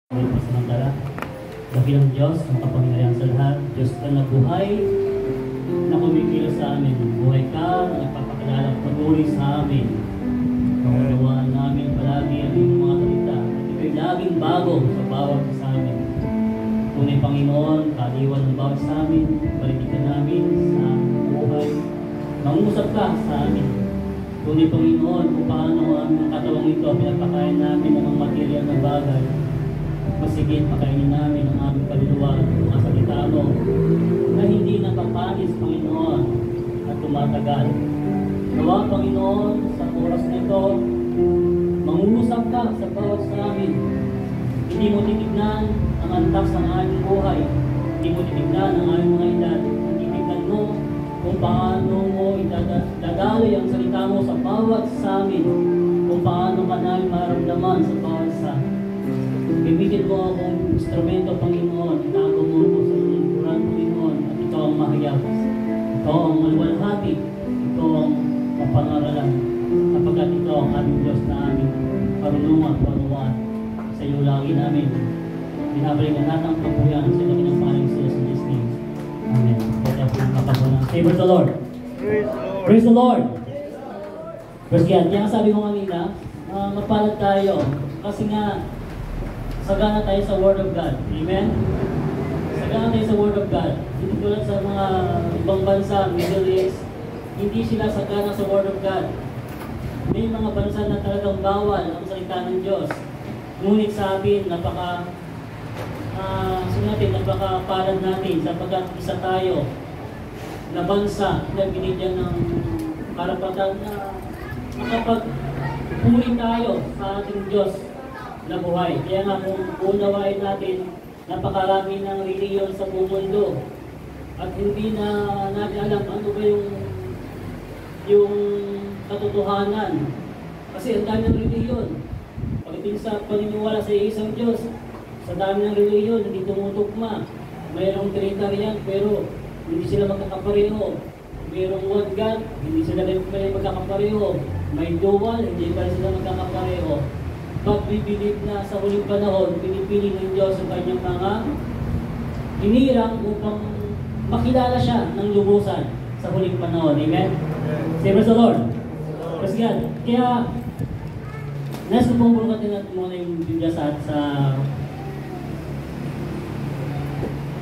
Pasamantala, dakilang Diyos, makapangyarihan sa lahat, Diyos ka na buhay, na kumikilos sa amin. Buhay ka, na nagpapakilala patuloy sa amin. Pangulawaan namin palagi ang iyong mga salita, at ito'y laging bago sa bawat sa amin. Tunay Panginoon, kaliwan ng bawat sa amin, balikin ka namin sa buhay. Mangusap ka sa amin. Tunay Panginoon, kung paano ang aming katawang ito, pinapakain namin ng mga material na bagay. Masigit, pakainin namin ang aming kaluluwa at mga salita mo na hindi napapanis, Panginoon, at tumatagal. Nawa, Panginoon, sa oras na ito, mangungusap ka sa bawat sa amin. Hindi mo titignan ang antas ng aming buhay. Hindi mo titignan ang aming mga edad. Hindi titignan mo kung paano mo idadaloy ang salita mo sa bawat sa amin. Kung paano ka namin maramdaman sa bawat sa amin. Gamitin mo akong instrumento, Panginoon. Itago mo ako sa lingkuran, Panginoon. At ito ang mahayag. Ito ang maluwalhati. Ito ang mapangaralan. Kapagkat ito ang aming Diyos na aming karunungan, panuwaan. Sa iyo lagi namin. Binabalikan natin ang kapuyan sa laki ng paling sila sa Diyos name. Amen. Kaya po ang kapagunan. Say, praise the Lord. Praise the Lord. Praise God. Kaya sabi mo kanina, mapalad tayo. Kasi nga, sagana tayo sa Word of God. Amen? Sagana tayo sa Word of God. Hindi tulad sa mga ibang bansa, Middle East, hindi sila sagana sa Word of God. May mga bansa na talagang bawal ang salita ng Diyos. Ngunit sa atin, napaka-palad natin sapagkat isa tayo na bansa na binigyan ng karapatan na makapagpuri tayo sa ating Diyos na buhay. Kaya nga kung unawain natin, napakarami ng reliyon sa buong mundo at hindi na natin alam ano ba yung katotohanan. Kasi ang dami ng reliyon. Pagdating sa paniniwala sa isang Diyos, sa dami ng reliyon, hindi tumutugma. Mayroong Trinitarian, pero hindi sila magkakapareho. Mayroong one God, hindi sila magkakapareho. May dual, hindi pa sila magkakapareho. Pag-believe na sa huling panahon, pinipili ng Diyos ang kanyang mga hinirang upang makilala siya ng lubusan sa huling panahon. Amen? Say, praise the Lord. Praise God. Kaya, nasa pumulukan natin muna yung Biblia sa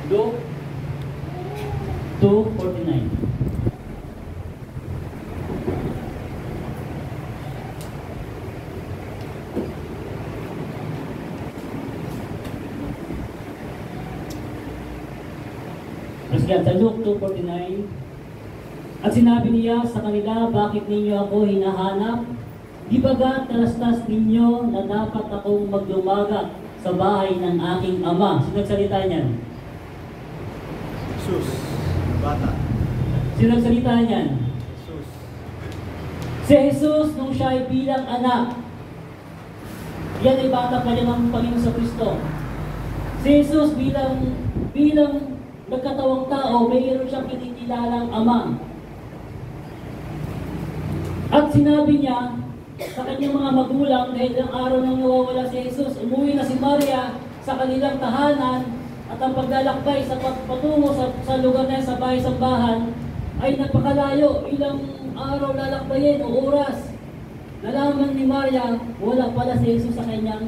Luke 2:49. Sa Luke 2:49, at sinabi niya sa kanila, bakit ninyo ako hinahanap? Di baga talastas ninyo na dapat akong maglumaga sa bahay ng aking ama? Sino nagsalita niyan? Jesus. Bata. Sino nagsalita niyan? Jesus. Si Jesus nung siya ay bilang anak. Yan ay bata pa rin ng Panginoon sa Kristo. Si Jesus bilang nagkatawang tao, mayroon siyang kinikilalang ama. At sinabi niya sa kanyang mga magulang, dahil ang araw nang nawawala si Jesus, umuwi na si Maria sa kanilang tahanan at ang paglalakbay sa patungo sa lugar na sa bahay-sambahan ay napakalayo. Ilang araw lalakbayin o oras. Nalaman ni Maria, wala pala si Jesus sa kanyang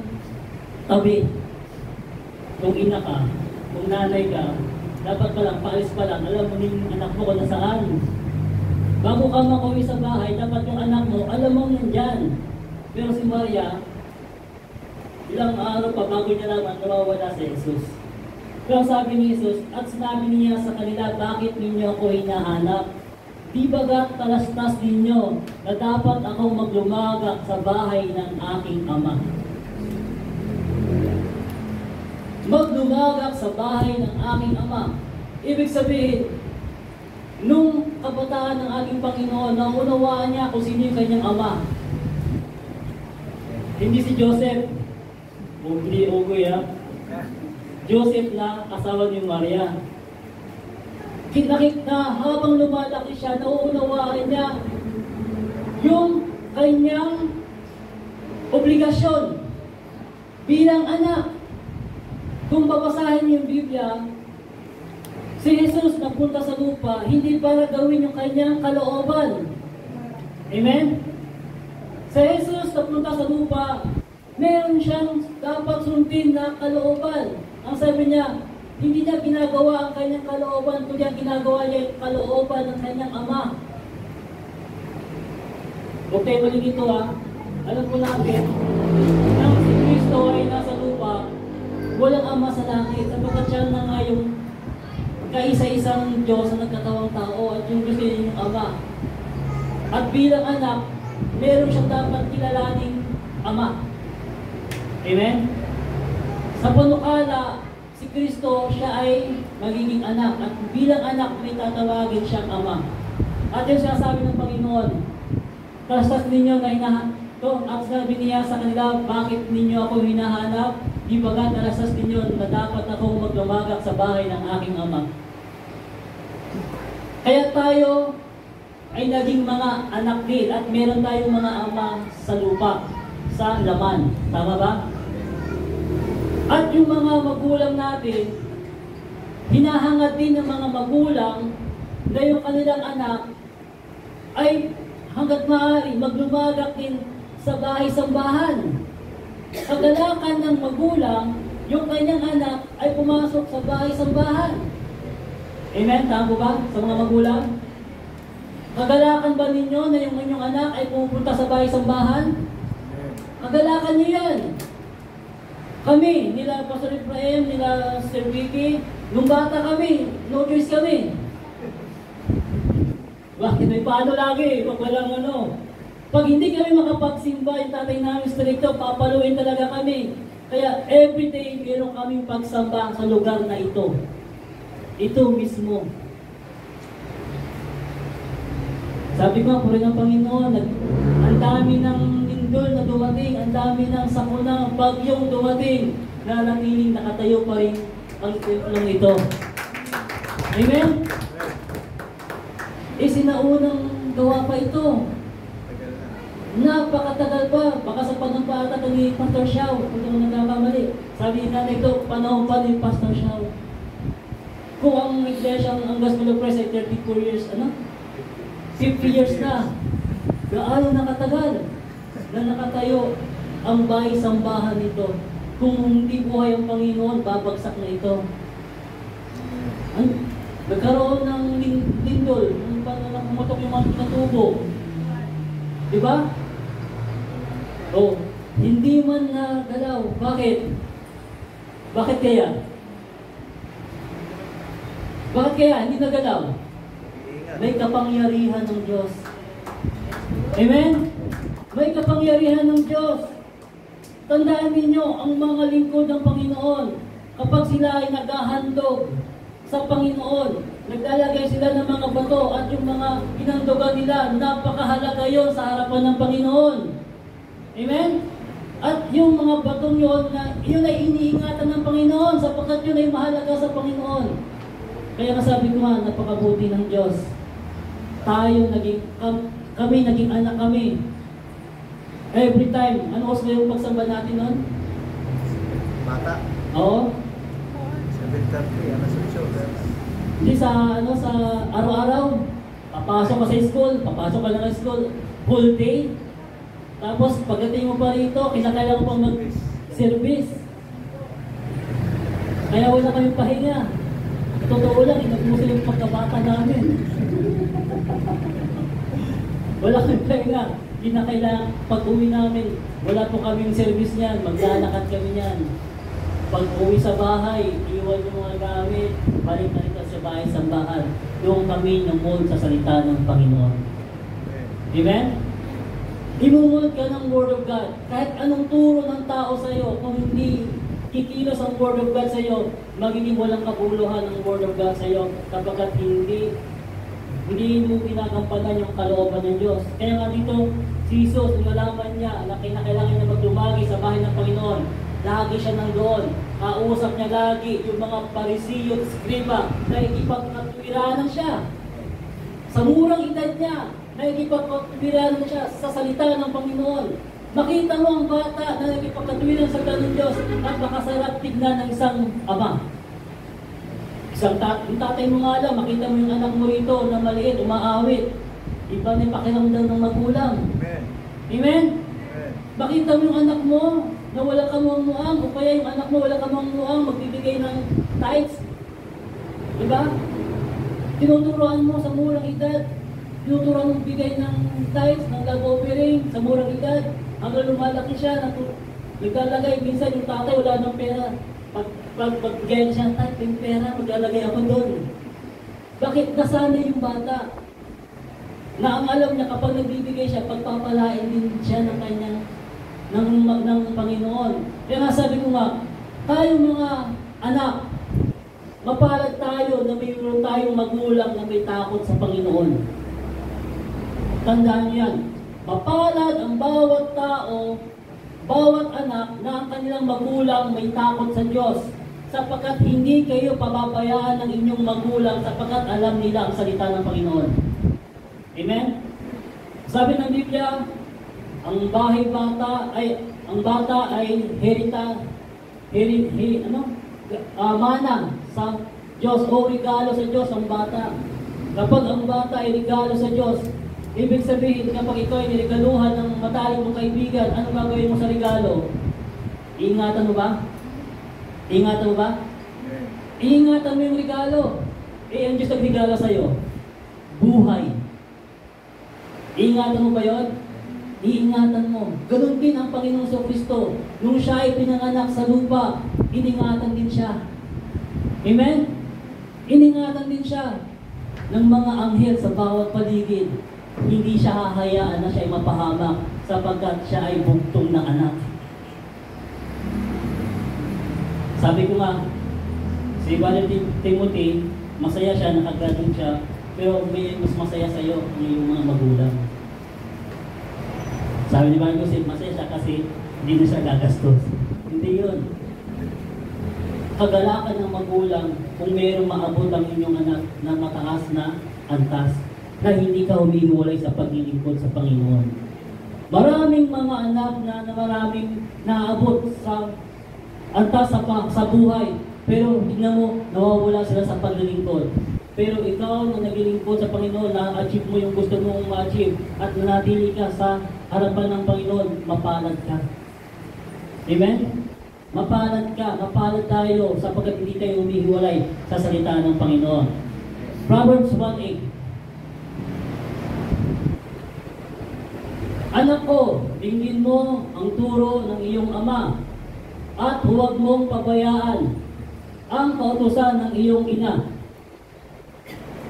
tabi. Kung ina ka, kung nanay ka, dapat pa lang, paalis pa lang, alam mo yung anak mo kung nasaan. Bago ka makauwi sa bahay, dapat yung anak mo, alam mo nandyan. Pero si Maria, ilang araw pa bago niya naman, nawawala si Jesus. Pero sabi ni Jesus, at sinabi niya sa kanila, bakit ninyo ako hinahanap? Di bagat talastas ninyo na dapat akong maglumagak sa bahay ng aking ama? Maglumagak sa bahay ng aking ama. Ibig sabihin, nung kabataan ng aking Panginoon, naunawaan niya kung sino yung kanyang ama. Hindi si Joseph. Hindi Ugoy, ha? Joseph na asawa ni Maria. Kinakit na habang lumalaki siya, nauunawaan niya yung kanyang obligasyon bilang anak. Kung babasahin niyo yung Biblia, si Jesus nagpunta sa lupa, hindi para gawin yung kanyang kalooban. Amen? Si Jesus nagpunta sa lupa, meron siyang dapat sundin na kalooban. Ang sabi niya, hindi niya ginagawa ang kanyang kalooban, kundi ang ginagawa niya yung kalooban ng kanyang Ama. Okay, mali dito alam po natin, nang si Kristo ay nasa lupa, walang Ama sa langit, sapagkat siya na nga yung kaisa-isang Diyos na nagkatawang tao at yung gusto niya yung Ama. At bilang anak, meron siyang dapat kilalaning Ama. Amen? Sa panukala, si Kristo, siya ay magiging anak. At bilang anak, may tatawagin siyang Ama. At yung sinasabi ng Panginoon, kalastas ninyo na hinahanap, at sabi niya sa kanila, bakit ninyo ako hinahanap? Di bagat kalastas ninyo na dapat akong maglamagak sa bahay ng aking Ama. Kaya tayo ay naging mga anak din at meron tayong mga ama sa lupa, sa laman. Tama ba? At yung mga magulang natin, hinahangad din ng mga magulang na yung kanilang anak ay hanggat maaari maglumagak din sa bahay-sambahan. Kagalakan ng magulang, yung kanyang anak ay pumasok sa bahay-sambahan. Amen? Tama ba sa mga magulang? Kagalakan ba ninyo na yung inyong anak ay pupunta sa bahay-sambahan? Kagalakan niyo yan. Kami, nila Pastor Efraim, nila Sir Vicky, nung bata kami, no choice kami. Bakit may paano lagi? Pag walang Pag hindi kami makapagsimba, yung tatay namin stricto, papaluin talaga kami. Kaya everyday, meron kaming pagsamba sa lugar na ito. Ito mismo. Sabi ko, puri ng Panginoon, ang dami ng lindol na dumating, ang dami ng sakunang bagyong dumating, na natiling nakatayo pa rin ang templong ito. Amen? Sinaunang gawa pa ito. Napakatagal pa, baka sa panahon pa ata ni Pastor Shaw, kung ito nagkakamali. Sabi ni nanay ito, panahon pa ni Pastor Shaw. Kung ang iglesia, ang Gospel of Christ ay 34 years, 50 years na. Gaano nakatagal na nakatayo ang bahay-sambahan nito. Kung hindi buhay ang Panginoon, babagsak na ito. Nagkaroon ng lindol, yung pumutok yung mga tubo. Diba? O, hindi man nagalaw. Bakit? Bakit kaya? Bakit kaya hindi nagalaw? May kapangyarihan ng Diyos. Amen? May kapangyarihan ng Diyos. Tandaan ninyo, ang mga lingkod ng Panginoon, kapag sila ay naghahandog sa Panginoon, naglalagay sila ng mga bato at yung mga hinandogan nila, napakahalaga yon sa harapan ng Panginoon. Amen? At yung mga batong yun ay iniingatan ng Panginoon sapagkat yun ay mahalaga sa Panginoon. Kaya masabi ko nga, napakabuti ng Diyos. Kami naging anak kami. Every time, ano oras na yung pagsamba natin nun? Bata. Oo. 7:30, alas 8. Hindi sa araw-araw. Papasok ka sa school, papasok ka na sa school, whole day. Tapos pagdating mo pa rito, kinakailangan mo pang mag-service. Kaya wala kami pahinga. Totoo lang, inabuso yung pagkabata namin. Wala kami pahinga. Kinakailangan, pag uwi namin, wala po kaming service niyan, maglalakad kami niyan. Pag uwi sa bahay, iwan yung mga gamit, balik na rin sa bahay sa bahay. Doon kami namold sa salita ng Panginoon. Amen? Imumuld ka ng Word of God. Kahit anong turo ng tao sa iyo, kung hindi kikilos ang Word of God sa iyo, magiging walang kabuluhan ng Word of God sa iyo kapag hindi mo pinagampanan yung kalooban ng Diyos. Kaya nga dito, si Jesus, nalaman niya na kailangan niya magdumagi sa bahay ng Panginoon. Lagi siya nandoon. Kausap niya lagi yung mga Parisiyo at Skriba na ikipagkatwiranan siya. Sa murang edad niya, na ikipagkatwiranan siya sa salita ng Panginoon. Makita mo ang bata na nagpagkatuwiran sa ganun Diyos at makasarap tignan ng isang ama. Yung tatay mo nga lang, makita mo yung anak mo rito na maliit, umaawit. Iba na yung pakiramdam ng magulang. Amen. Amen? Amen. Makita mo yung anak mo na wala kamuang-muang, o kaya yung anak mo wala kamuang-muang, magbibigay ng tithes. Diba? Tinuturuan mo sa murang edad. Tinuturuan mo bigay ng tithes, ng love offering sa murang edad. Hanggang lumalaki siya, naglalagay. Minsan yung tatay wala ng pera. Pagbigay siya, tay, yung pera, maglalagay ako doon. Bakit nasanay yung bata? Na ang alam niya kapag nagbibigay siya, pagpapalain din siya ng kanyang ng Panginoon. Kaya nga sabi ko nga, tayo mga anak, mapalad tayo na mayroon tayong magulang na may takot sa Panginoon. Tandaan niyo yan. Mapalad ang bawat tao, bawat anak na ang kanilang magulang may takot sa Diyos, sapagkat hindi kayo pababayaan ng inyong magulang sapagkat alam nila ang salita ng Panginoon. Amen? Sabi ng Biblia, ang bata ay mana sa Diyos o regalo sa Diyos ang bata. Kapag ang bata ay regalo sa Diyos, ibig sabihin kapag ikaw ay niregaluhan ng matalik mong kaibigan, ano gagawin mo sa regalo? Iingatan mo ba? Iingatan mo ba? Amen. Iingatan mo yung regalo. Ang Diyos nagregalo sa'yo. Buhay. Iingatan mo ba yun? Iingatan mo. Ganun din ang Panginoong Kristo. Nung siya ay pinanganak sa lupa, iningatan din siya. Amen? Iningatan din siya ng mga anghel sa bawat paligid. Hindi siya hahayaan na siya ay mapahamak sapagkat siya ay bugtong na anak. Sabi ko nga, si Brother Timothy, masaya siya, nakagraduate siya, pero may mas masaya sa iyo yung mga magulang. Sabi ni Brother Joseph, masaya siya kasi hindi na siya gagastos. Hindi yun. Kagalakan ng magulang kung mayroong maabot ang inyong anak na mataas na antas na hindi ka humihiwalay sa paglilingkod sa Panginoon. Maraming mga anak na maraming naabot sa antas sa buhay, pero tignan mo, nawawala sila sa paglilingkod. Pero ikaw na naglilingkod sa Panginoon, na-achieve mo yung gusto mong ma-achieve at nanatili ka sa harapan ng Panginoon, mapalad ka. Amen? Mapalad ka, mapalad tayo sapagkat hindi tayo humihiwalay sa salita ng Panginoon. Proverbs 1:8. Anak ko, dinggin mo ang turo ng iyong ama at huwag mong pabayaan ang kautusan ng iyong ina.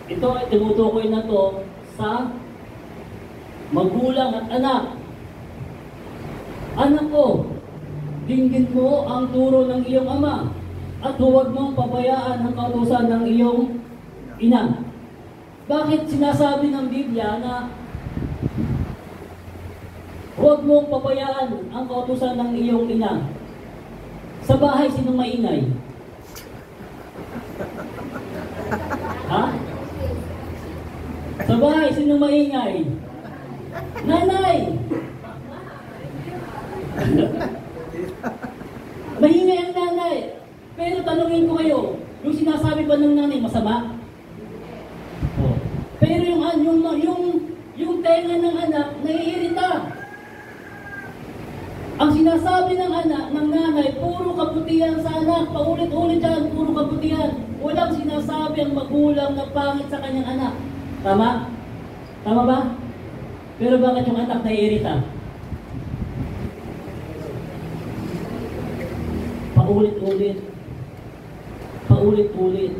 Ito ay tumutukoy na to sa magulang at anak. Anak ko, dinggin mo ang turo ng iyong ama at huwag mong pabayaan ang kautusan ng iyong ina. Bakit sinasabi ng Biblia na huwag mong pabayaan ang kautusan ng iyong ina? Sa bahay, sinong maingay? Ha? Sa bahay, sinong maingay? Nanay! Maingay ang nanay. Pero tanungin ko kayo, yung sinasabi ba ng nanay masama? Oh. Pero yung tenga ng anak, naiirita. Ang sinasabi ng anak, ng nanay, puro kabutihan sa anak. Paulit-ulit yan, puro kabutihan. Walang sinasabi ang magulang na pangit sa kanyang anak. Tama? Tama ba? Pero bakit yung anak naiirita? Paulit-ulit. Paulit-ulit.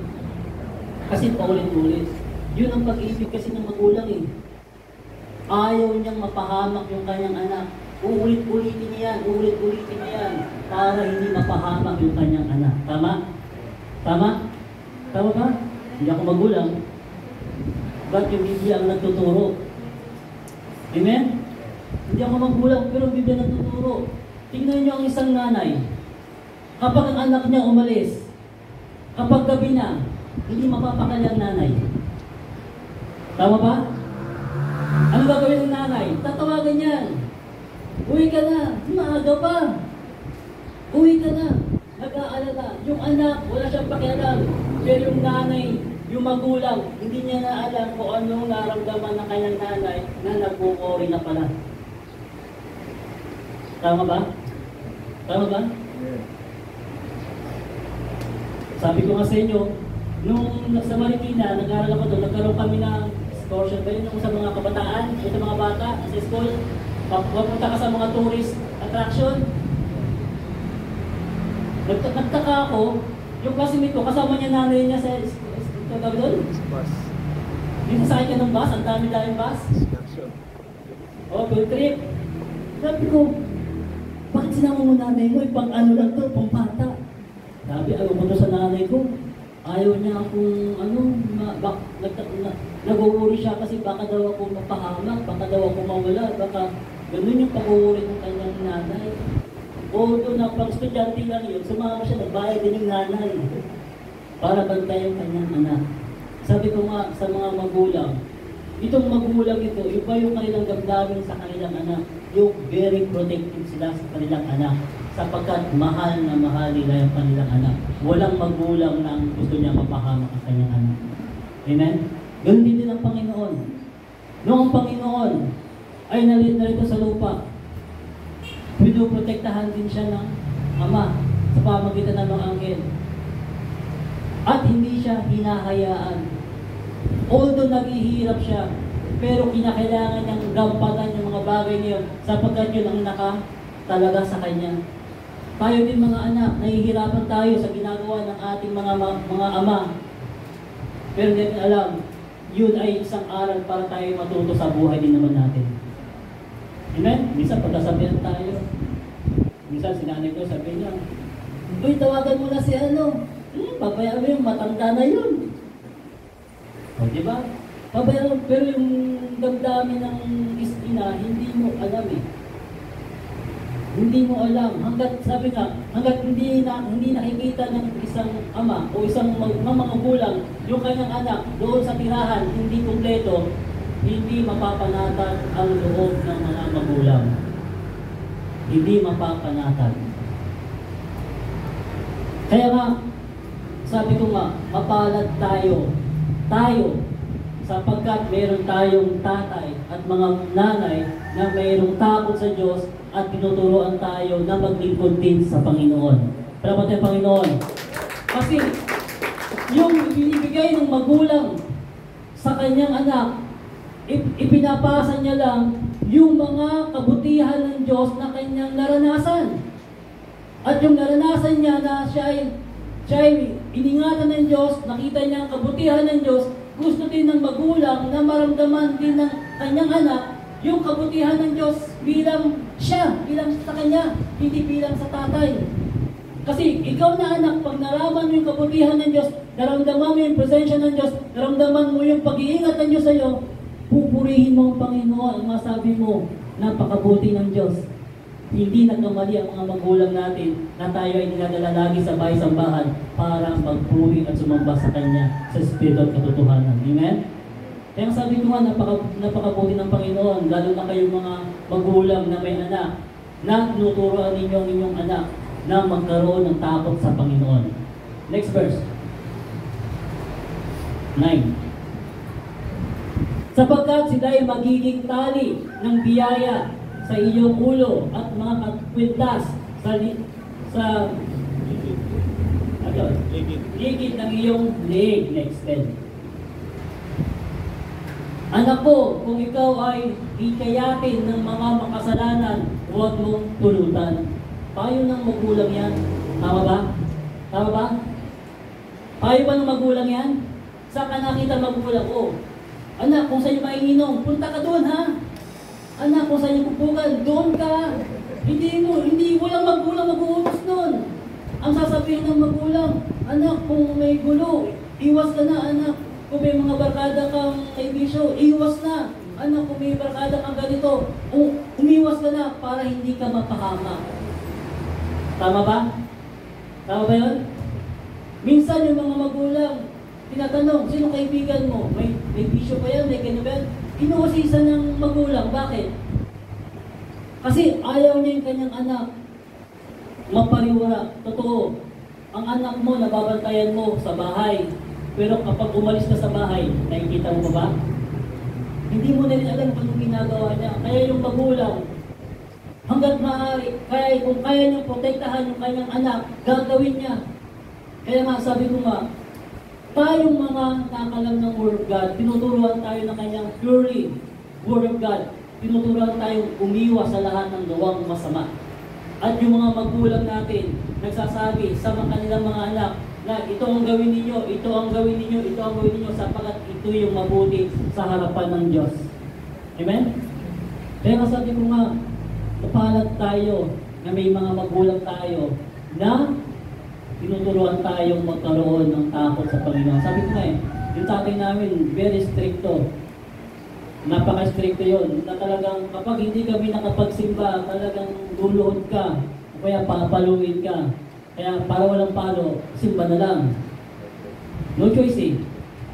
Kasi paulit-ulit. Yun ang pag-ibig kasi ng magulang eh. Ayaw niyang mapahamak yung kanyang anak. Uulit-ulitin niya yan para hindi mapahamak yung kanyang anak. Tama? Tama? Tama ba? Hindi ako magulang. Ba't yung Biblia ang nagtuturo? Amen? Hindi ako magulang pero ang Biblia nagtuturo. Tingnan niyo ang isang nanay. Kapag ang anak niya umalis, kapag gabi na, hindi mapapakali ang nanay. Tama ba? Ano gagawin ng nanay? Tatawagan yan. Uwi ka na. Maaga pa. Uwi ka na. Nag-aalala. Yung anak, wala siyang pakialam. Pero yung nanay, yung magulang, hindi niya na alam kung anong naramdaman ng kanyang nanay na nagkukori na pala. Tama ba? Tama ba? Yeah. Sabi ko nga sa inyo, nung sa Marikina, nag-aaral ako doon, nagkaroon kami ng excursion ba yun yung sa mga kabataan, ito mga bata, sa school, papunta ka sa mga tourist attraction. Nagtaka ako, yung classmate ko, kasama niya nanay niya sa doon. Bus. Dito sa akin ng bus, ang dami-daming bus. Excursion. O, field trip. Sabi ko, bakit sinama mo nanay mo? Pang ano lang to, pang bata. Sabi, ayaw mo to sa nanay ko. Ayaw niya akong, nag-uuri siya kasi baka daw ako mapahamak, baka daw ako mawala, baka ganun yung pag-uuri ng kanyang nanay. O doon na pang estudyante lang yun, sumama siya, nagbayad din yung nanay para bantay yung kanyang anak. Sabi ko nga sa mga magulang, itong magulang ito, iba yung kanilang damdamin sa kanilang anak, yung very protective sila sa kanilang anak, sapagkat mahal na mahal nila yung kanilang anak. Walang magulang na gusto niya mapahamak ang kanyang anak. Amen? Ganun din ang Panginoon. Noong ang Panginoon ay narito sa lupa, pinoprotektahan din siya ng Ama sa pamagitan ng mga anghel. At hindi siya hinahayaan. Although naghihirap siya, pero kinakailangan niyang gampanan yung mga bagay niyon sapagkat yun ang nakatalaga sa kanya. Tayo din mga anak, nahihirapan tayo sa ginagawa ng ating mga ama. Pero hindi natin alam, yun ay isang aral para tayo matuto sa buhay din naman natin. Amen? Minsan pagkasabihan tayo. Minsan si nanay ko sabi niya, uy, tawagan mo na si ano. Pabayaan mo yung matanda na yun. O, diba? Pabayaan, pero yung damdamin ng ina, hindi mo alam eh. Hindi mo alam. Hanggat, sabi nga, hanggat hindi nakikita ng isang ama o isang mga magulang yung kanyang anak doon sa tirahan, hindi kumpleto, hindi mapapanatag ang loob ng mga magulang. Hindi mapapanatag. Kaya nga, sabi ko nga, mapalad tayo, sapagkat meron tayong tatay at mga nanay na mayroong takot sa Diyos at tinuturuan tayo na maglingkod din sa Panginoon. Salamat tayo Panginoon. Kasi yung binibigay ng magulang sa kanyang anak, ipinapasa niya lang yung mga kabutihan ng Diyos na kanyang naranasan. At yung naranasan niya na siya ay iningatan ng Diyos, nakita niya ang kabutihan ng Diyos, gusto din ng magulang na maramdaman din ng kanyang anak yung kabutihan ng Diyos bilang sa kanya, hindi bilang sa tatay. Kasi ikaw na anak, pag naraman mo yung kabutihan ng Diyos, naramdaman mo yung presensya ng Diyos, naramdaman mo yung pag-iingat ng Diyos sa iyo, pupurihin mo ang Panginoon, ang masabi mo, napakabuti ng Diyos. Hindi nagkamali ang mga magulang natin na tayo ay dinadala lagi sa bahay-sambahan para magpuri at sumamba sa Kanya sa Espiritu at katotohanan. Amen? Kaya sabi ko nga, napakabuti ng Panginoon, lalo na kayong mga magulang na may anak, na tinuturoan ninyo ang inyong anak na magkaroon ng takot sa Panginoon. Next verse. 9. Sapagkat sila ay magiging tali ng biyaya sa iyong ulo at mga kwintas sa ligid ng iyong leeg. Next 10. Anak ko, kung ikaw ay hikayatin ng mga makasalanan, huwag mong tulutan. Payo ng magulang yan. Tama ba? Tama ba? Payo ba ng magulang yan? Saan ka nakita magulang? Oh, anak, kung sa'yo maiinom, punta ka doon ha. Anak, kung sa'yo pupukan, doon ka. Hindi walang magulang mag-uutos doon. Ang sasabihin ng magulang, anak, kung may gulo, iwas ka na anak. Kung may mga barkada kang kaibiso, iwas na. Anak, kung may barkada kang ganito, umiwas ka na para hindi ka mapahamak. Tama ba? Tama ba yun? Minsan yung mga magulang, tinatanong, sino kaibigan mo? May bisyo pa yan, may ganyan ba yan? Inuusisa ng magulang, bakit? Kasi ayaw niya yung kanyang anak mapariwara. Totoo, ang anak mo, nababantayan mo sa bahay. Pero kapag umalis ka sa bahay, nakikita mo ba? Hindi mo na rin alam kung anong ginagawa niya. Kaya yung magulang, hanggat maaari, kaya kung kaya niyang protektahan yung kanyang anak, gagawin niya. Kaya nga sabi ko nga, tayong mga nakakalam ng Word of God, tinuturuan tayo ng kanyang purely Word of God. Tinuturuan tayong umiwas sa lahat ng gawang masama. At yung mga magulang natin, nagsasabi sa mga kanilang mga anak, na ito ang gawin ninyo, ito ang gawin ninyo, ito ang gawin ninyo, sapagat ito yung mabuti sa harapan ng Diyos. Amen? Kaya sabi ko nga, kapalad tayo na may mga magulang tayo na tinuturuan tayong magkaroon ng takot sa Panginoon. Sabi ko nga yung tatay namin, very stricto. Napaka-stricto yun. Na talagang kapag hindi kami nakapagsimba, talagang luluhod ka, o kaya papaluin ka. Kaya para walang palo, simba na lang. No choice eh.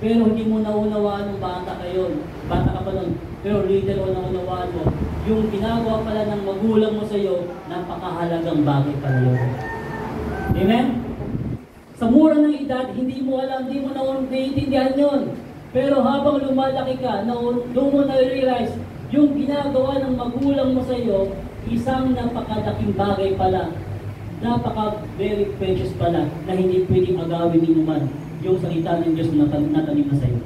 Pero hindi mo naunawaan ng bata kayo. Bata ka pa nun. Pero later on naunawaan mo. Yung ginagawa pala ng magulang mo sa iyo, napakahalagang bagay pala yun. Amen? Sa mura ng edad, hindi mo alam, hindi mo naiintindihan yun. Pero habang lumalaki ka, doon mo na-realize, yung ginagawa ng magulang mo sa iyo, isang napakalaking bagay pala. Napaka-very precious pala na hindi pwedeng agawin ninyo man yung salita ng Diyos na natanim na sa iyo.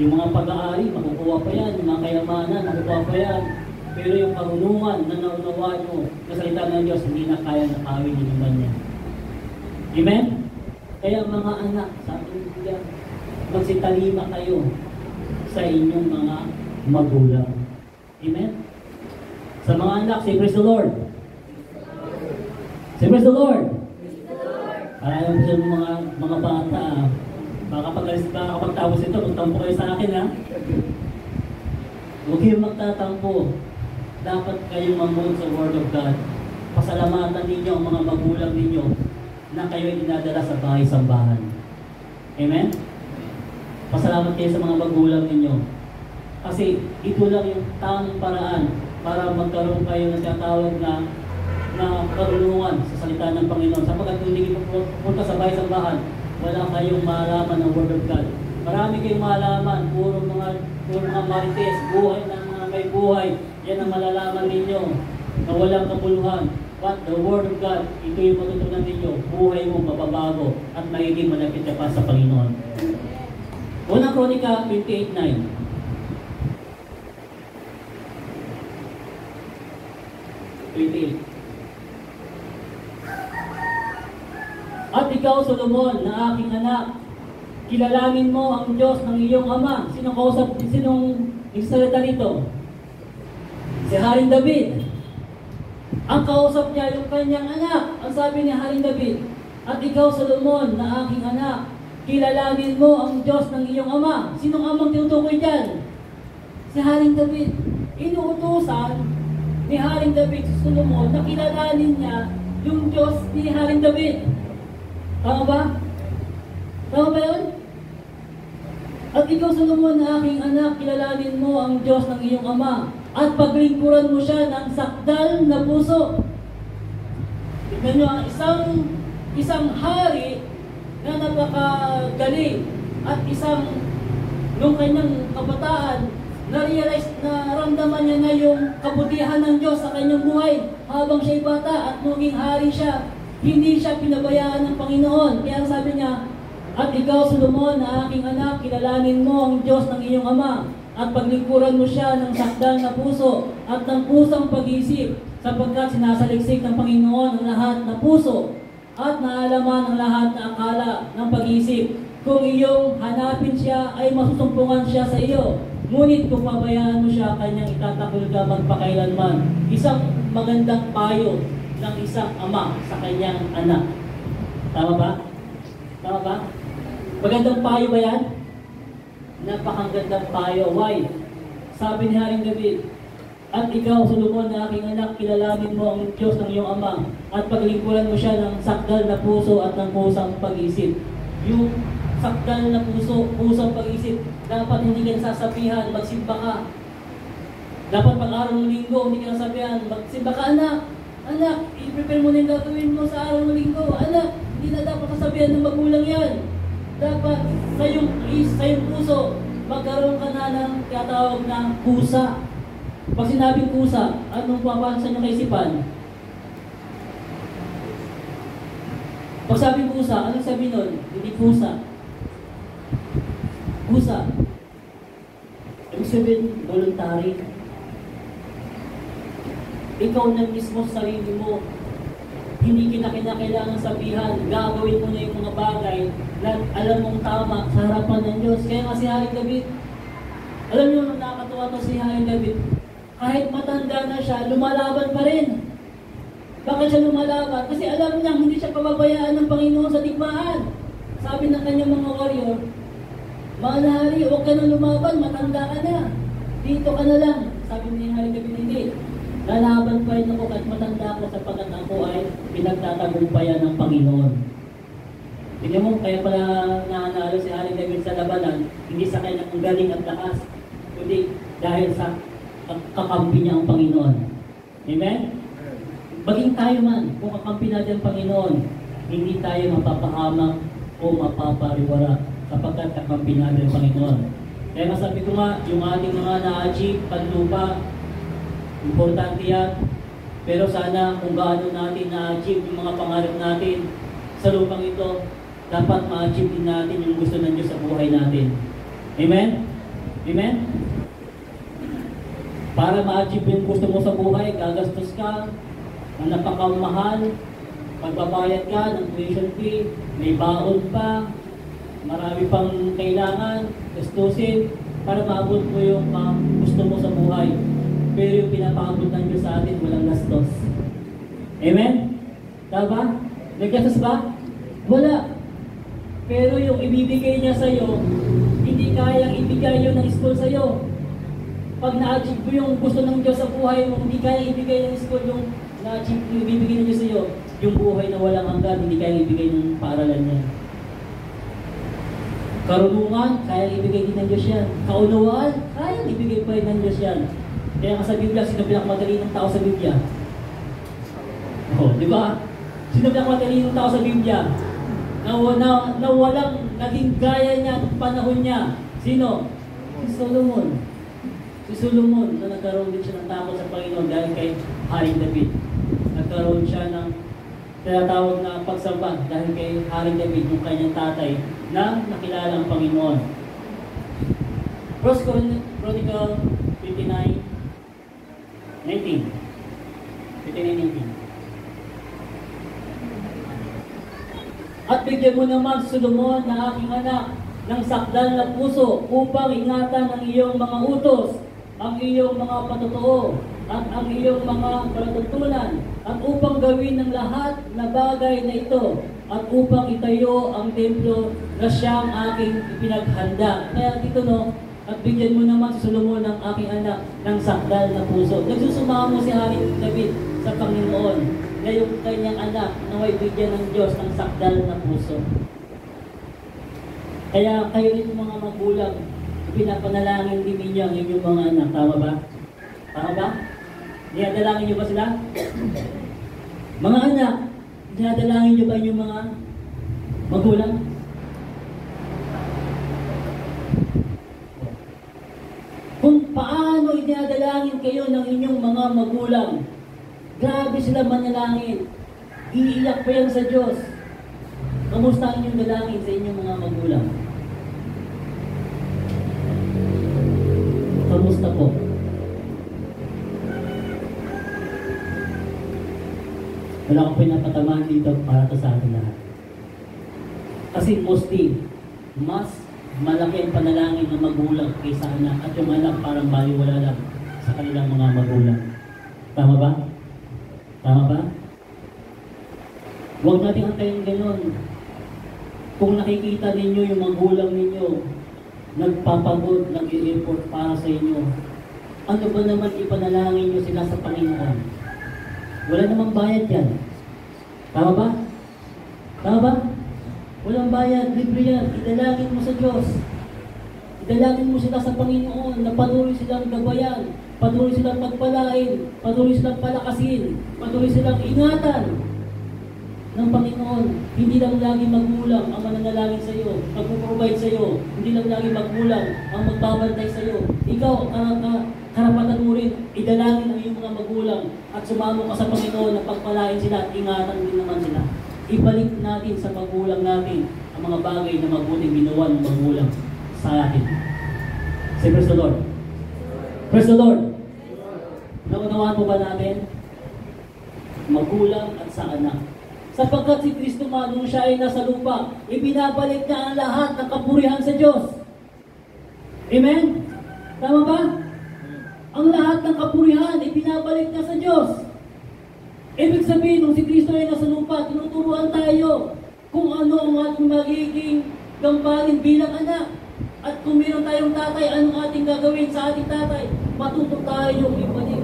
Yung mga pag-aari, makukuha pa yan. Yung mga kayamanan, makukuha pa yan. Pero yung karunungan na naunawaan mo na salita ng Diyos, hindi na kaya nakawin ninyo man yan. Amen? Kaya mga anak, sabi ng Biblia, magsitalima kayo sa inyong mga magulang. Amen? Sa mga anak, say praise the Lord. Say praise the Lord. Ayaw sa mga bata, baka pagtapos ito, magtampo kayo sa akin ha. Huwag kayong magtatampo. Dapat kayong mamunod sa Word of God. Pasalamatan ninyo ang mga magulang ninyo na kayo ay dinadala sa bahay-sambahan. Amen? Pasalamat kayo sa mga magulang ninyo. Kasi ito lang yung tamang paraan para magkaroon kayo ng tinatawag na karunungan sa salita ng Panginoon. Sapagkat kung hindi kayo pupunta sa bahay-sambahan, wala kayong malaman ng Word of God. Marami kayong malaman, puro mga marites, buhay ng mga may buhay. Yan ang malalaman ninyo na walang kabuluhan. But the Word of God, ito yung matutunan ninyo, buhay mo mababago at magiging malapit ka pa sa Panginoon. Unang Kronika 28:9. At ikaw, Solomon, na aking anak, kilalanin mo ang Diyos ng iyong ama. Sinong nagsalita nito? Si Haring David. Ang kausap niya yung kanyang anak. Ang sabi ni Haring David, at ikaw, Solomon, na aking anak, kilalanin mo ang Diyos ng iyong ama. Sinong amang tinutukoy dyan? Si Haring David. Inuutusan ni Haring David si Solomon na kilalanin niya yung Diyos ni Haring David. Tama ba? Tama ba yun? At ikaw, Solomon, na aking anak, kilalanin mo ang Diyos ng iyong ama at paglingkuran mo siya ng sakdal na puso. Tignan nyo, ang isang hari na napakagaling at nung kanyang kabataan, na-realize na ramdaman niya na yung kabutihan ng Diyos sa kanyang buhay habang siya'y bata at naging hari siya. Hindi siya pinabayaan ng Panginoon. Kaya sabi niya, at ikaw, Solomon, na aking anak, kilalanin mo ang Diyos ng iyong ama at paglingkuran mo siya ng sakdal na puso at ng pusang pag-iisip sapagkat sinasaliksik ng Panginoon ang lahat na puso at naalaman ang lahat na akala ng pag-iisip. Kung iyong hanapin siya, ay masusumpungan siya sa iyo. Ngunit kung pabayaan mo siya, kanyang itatakol ka magpakailanman. Isang magandang payo ng isang ama sa kanyang anak. Tama ba? Tama ba? Magandang payo ba yan? Napakagandang payo. Why? Sabi ni Haring David, at ikaw, Solomon, na aking anak, kilalanin mo ang Diyos ng iyong ama at paglingkuran mo siya ng sakdal na puso at ng pusang pag-isip. Yung sakdal na puso, pusang pag-isip, dapat hindi ka nasasabihan, magsimba ka. Dapat pag-araw ng linggo, hindi ka nasabihan, magsimba ka anak, anak, i-prepare mo na yung gagawin mo sa araw ng linggo, anak, hindi na dapat kasabihan ng magulang yan. Dapat sa iyong puso, magkaroon ka na ng tinatawag na kusa. Pag sinabing kusa, anong papasok sa inyong kaisipan? Pag sabing kusa, anong sabi nun? Hindi kusa. Kusa. Ibig sabihin, voluntary. Ikaw na mismo sa sarili mo. Hindi kinakailangan sabihan, gagawin mo na yung mga bagay na alam mong tama sa harapan ng Diyos. Kaya nga si Haring David, alam niyo, nakakatuwa to si Haring David, kahit matanda na siya, lumalaban pa rin. Bakit siya lumalaban? Kasi alam niya, hindi siya pababayaan ng Panginoon sa digmaan. Sabi ng kanyang mga warrior, mahal na hari, huwag ka na lumaban, matanda ka na. Dito ka na lang. Sabi ni Haring David, hindi. Lalaban pa rin ako kahit matanda ako sapagkat ako ay pinagtatagumpayan ng Panginoon. Tingnan mo, kaya pala nanalo si Haring David sa labanan, hindi sa kanyang galing at lakas, kundi dahil sa kakampi niya ang Panginoon. Amen? Maging tayo man, kung kakampi natin ang Panginoon, hindi tayo mapapahamak o mapapariwara sapagkat kakampi natin ang Panginoon. Kaya masabi ko nga, yung ating mga na-achieve, panlupa, importante yan. Pero sana kung gaano natin na-achieve yung mga pangarap natin sa lupang ito, dapat ma-achieve din natin yung gusto ng Diyos sa buhay natin. Amen? Amen? Para ma-achieve yung gusto mo sa buhay, gagastos ka, ang napakamahal, pagbabayad ka ng tuition fee, may baon pa, marami pang kailangan, gastusin, para maabot mo yung gusto mo sa buhay. Pero yung pinapaabot ng Diyos sa atin, walang gastos. Amen? Tama? Naggastos ba? Wala. Pero yung ibibigay niya sa'yo, hindi kayang ibigay yun ng school sa'yo. Pag na-achieve mo yung gusto ng Diyos sa buhay mo, hindi kayang ibigay ng school yung na-achieve yung ibibigay ng Diyos sa'yo. Yung buhay na walang hanggan, hindi kayang ibigay ng paaralan niya. Karunungan, kayang ibigay din ng Diyos yan. Kaunawaan, kayang ibigay pa rin ng Diyos yan. Kaya nga sa Biblia, sino pinakamatalinong tao sa Biblia? Oh, di ba? Sino pinakamatalinong tao sa Biblia? Na walang naging gaya niya ng panahon niya. Sino? Si Solomon. Si Solomon, na nagkaroon din siya ng takot sa Panginoon dahil kay Haring David. Nagkaroon siya ng tinatawag na pagsamba dahil kay Haring David, yung kanyang tatay, na nakilala ang Panginoon. 1 Chronicle 59:19. At bigyan mo naman si Solomon na aking anak ng sakdal na puso upang ingatan ang iyong mga utos, ang iyong mga patotoo, at ang iyong mga palatuntunan, at upang gawin ng lahat na bagay na ito, at upang itayo ang templo na siyang aking ipinaghanda. Kaya dito at bigyan mo naman si Solomon ng aking anak ng sakdal na puso. Nagsusumamo si Haring David sa Panginoon na yung kanyang anak naway bigyan ng Diyos ng sakdal na puso. Kaya kayo rin mga magulang, pinapanalangin din ninyo ang inyong mga anak. Tama ba? Tama ba? Dinadalangin niyo ba sila? Mga anak, dinadalangin niyo ba inyong mga magulang? Kung paano idinadalangin kayo ng inyong mga magulang, grabe sila manalangin. Iiyak pa yan sa Diyos. Kamusta ang inyong dalangin sa inyong mga magulang? Kamusta po? Wala akong pinapatamaan dito para sa atin lahat. Kasi mostly, mas malaki ang panalangin ng magulang kaysa anak, at yung anak parang baliwala lang sa kanilang mga magulang. Tama ba? Tama ba? Huwag natin antayin gano'n. Kung nakikita ninyo yung magulang ninyo, nagpapagod, nag-i-effort para sa inyo, ano ba naman ipanalangin nyo sila sa Panginoon? Wala namang bayad yan. Tama ba? Tama ba? Walang bayad, libre yan. Idalangin mo sa Diyos. Idalangin mo sila sa Panginoon na patuloy silang gabayan patuloy silang pagpalain, patuloy silang palakasin, patuloy silang ingatan ng Panginoon. Hindi lang lagi magulang ang mananalangin sa iyo, magpo-provide sa iyo. Hindi lang lagi magulang ang magbabantay sa iyo. Ikaw, karapatan mo rin, idalangin ang iyong mga magulang at sumamo ka sa Panginoon na pagpalain sila at ingatan din naman sila. Ibalik natin sa magulang natin ang mga bagay na mabuting ginawa ng magulang sa atin. Say, praise the Lord. Praise the Lord. Naunawaan po ba natin? Magulang at sa anak. Sapagkat si Kristo nung siya ay nasa lupa, ibinabalik niya ang lahat ng kapurihan sa Diyos. Amen? Tama ba? Ang lahat ng kapurihan, ibinabalik niya sa Diyos. Ibig sabihin, nung si Kristo ay nasa lupa, tinuturuan tayo kung ano ang ating magiging gampanin bilang anak. At kung meron tayong tatay, anong ating gagawin sa ating tatay? Matuto tayo ibalik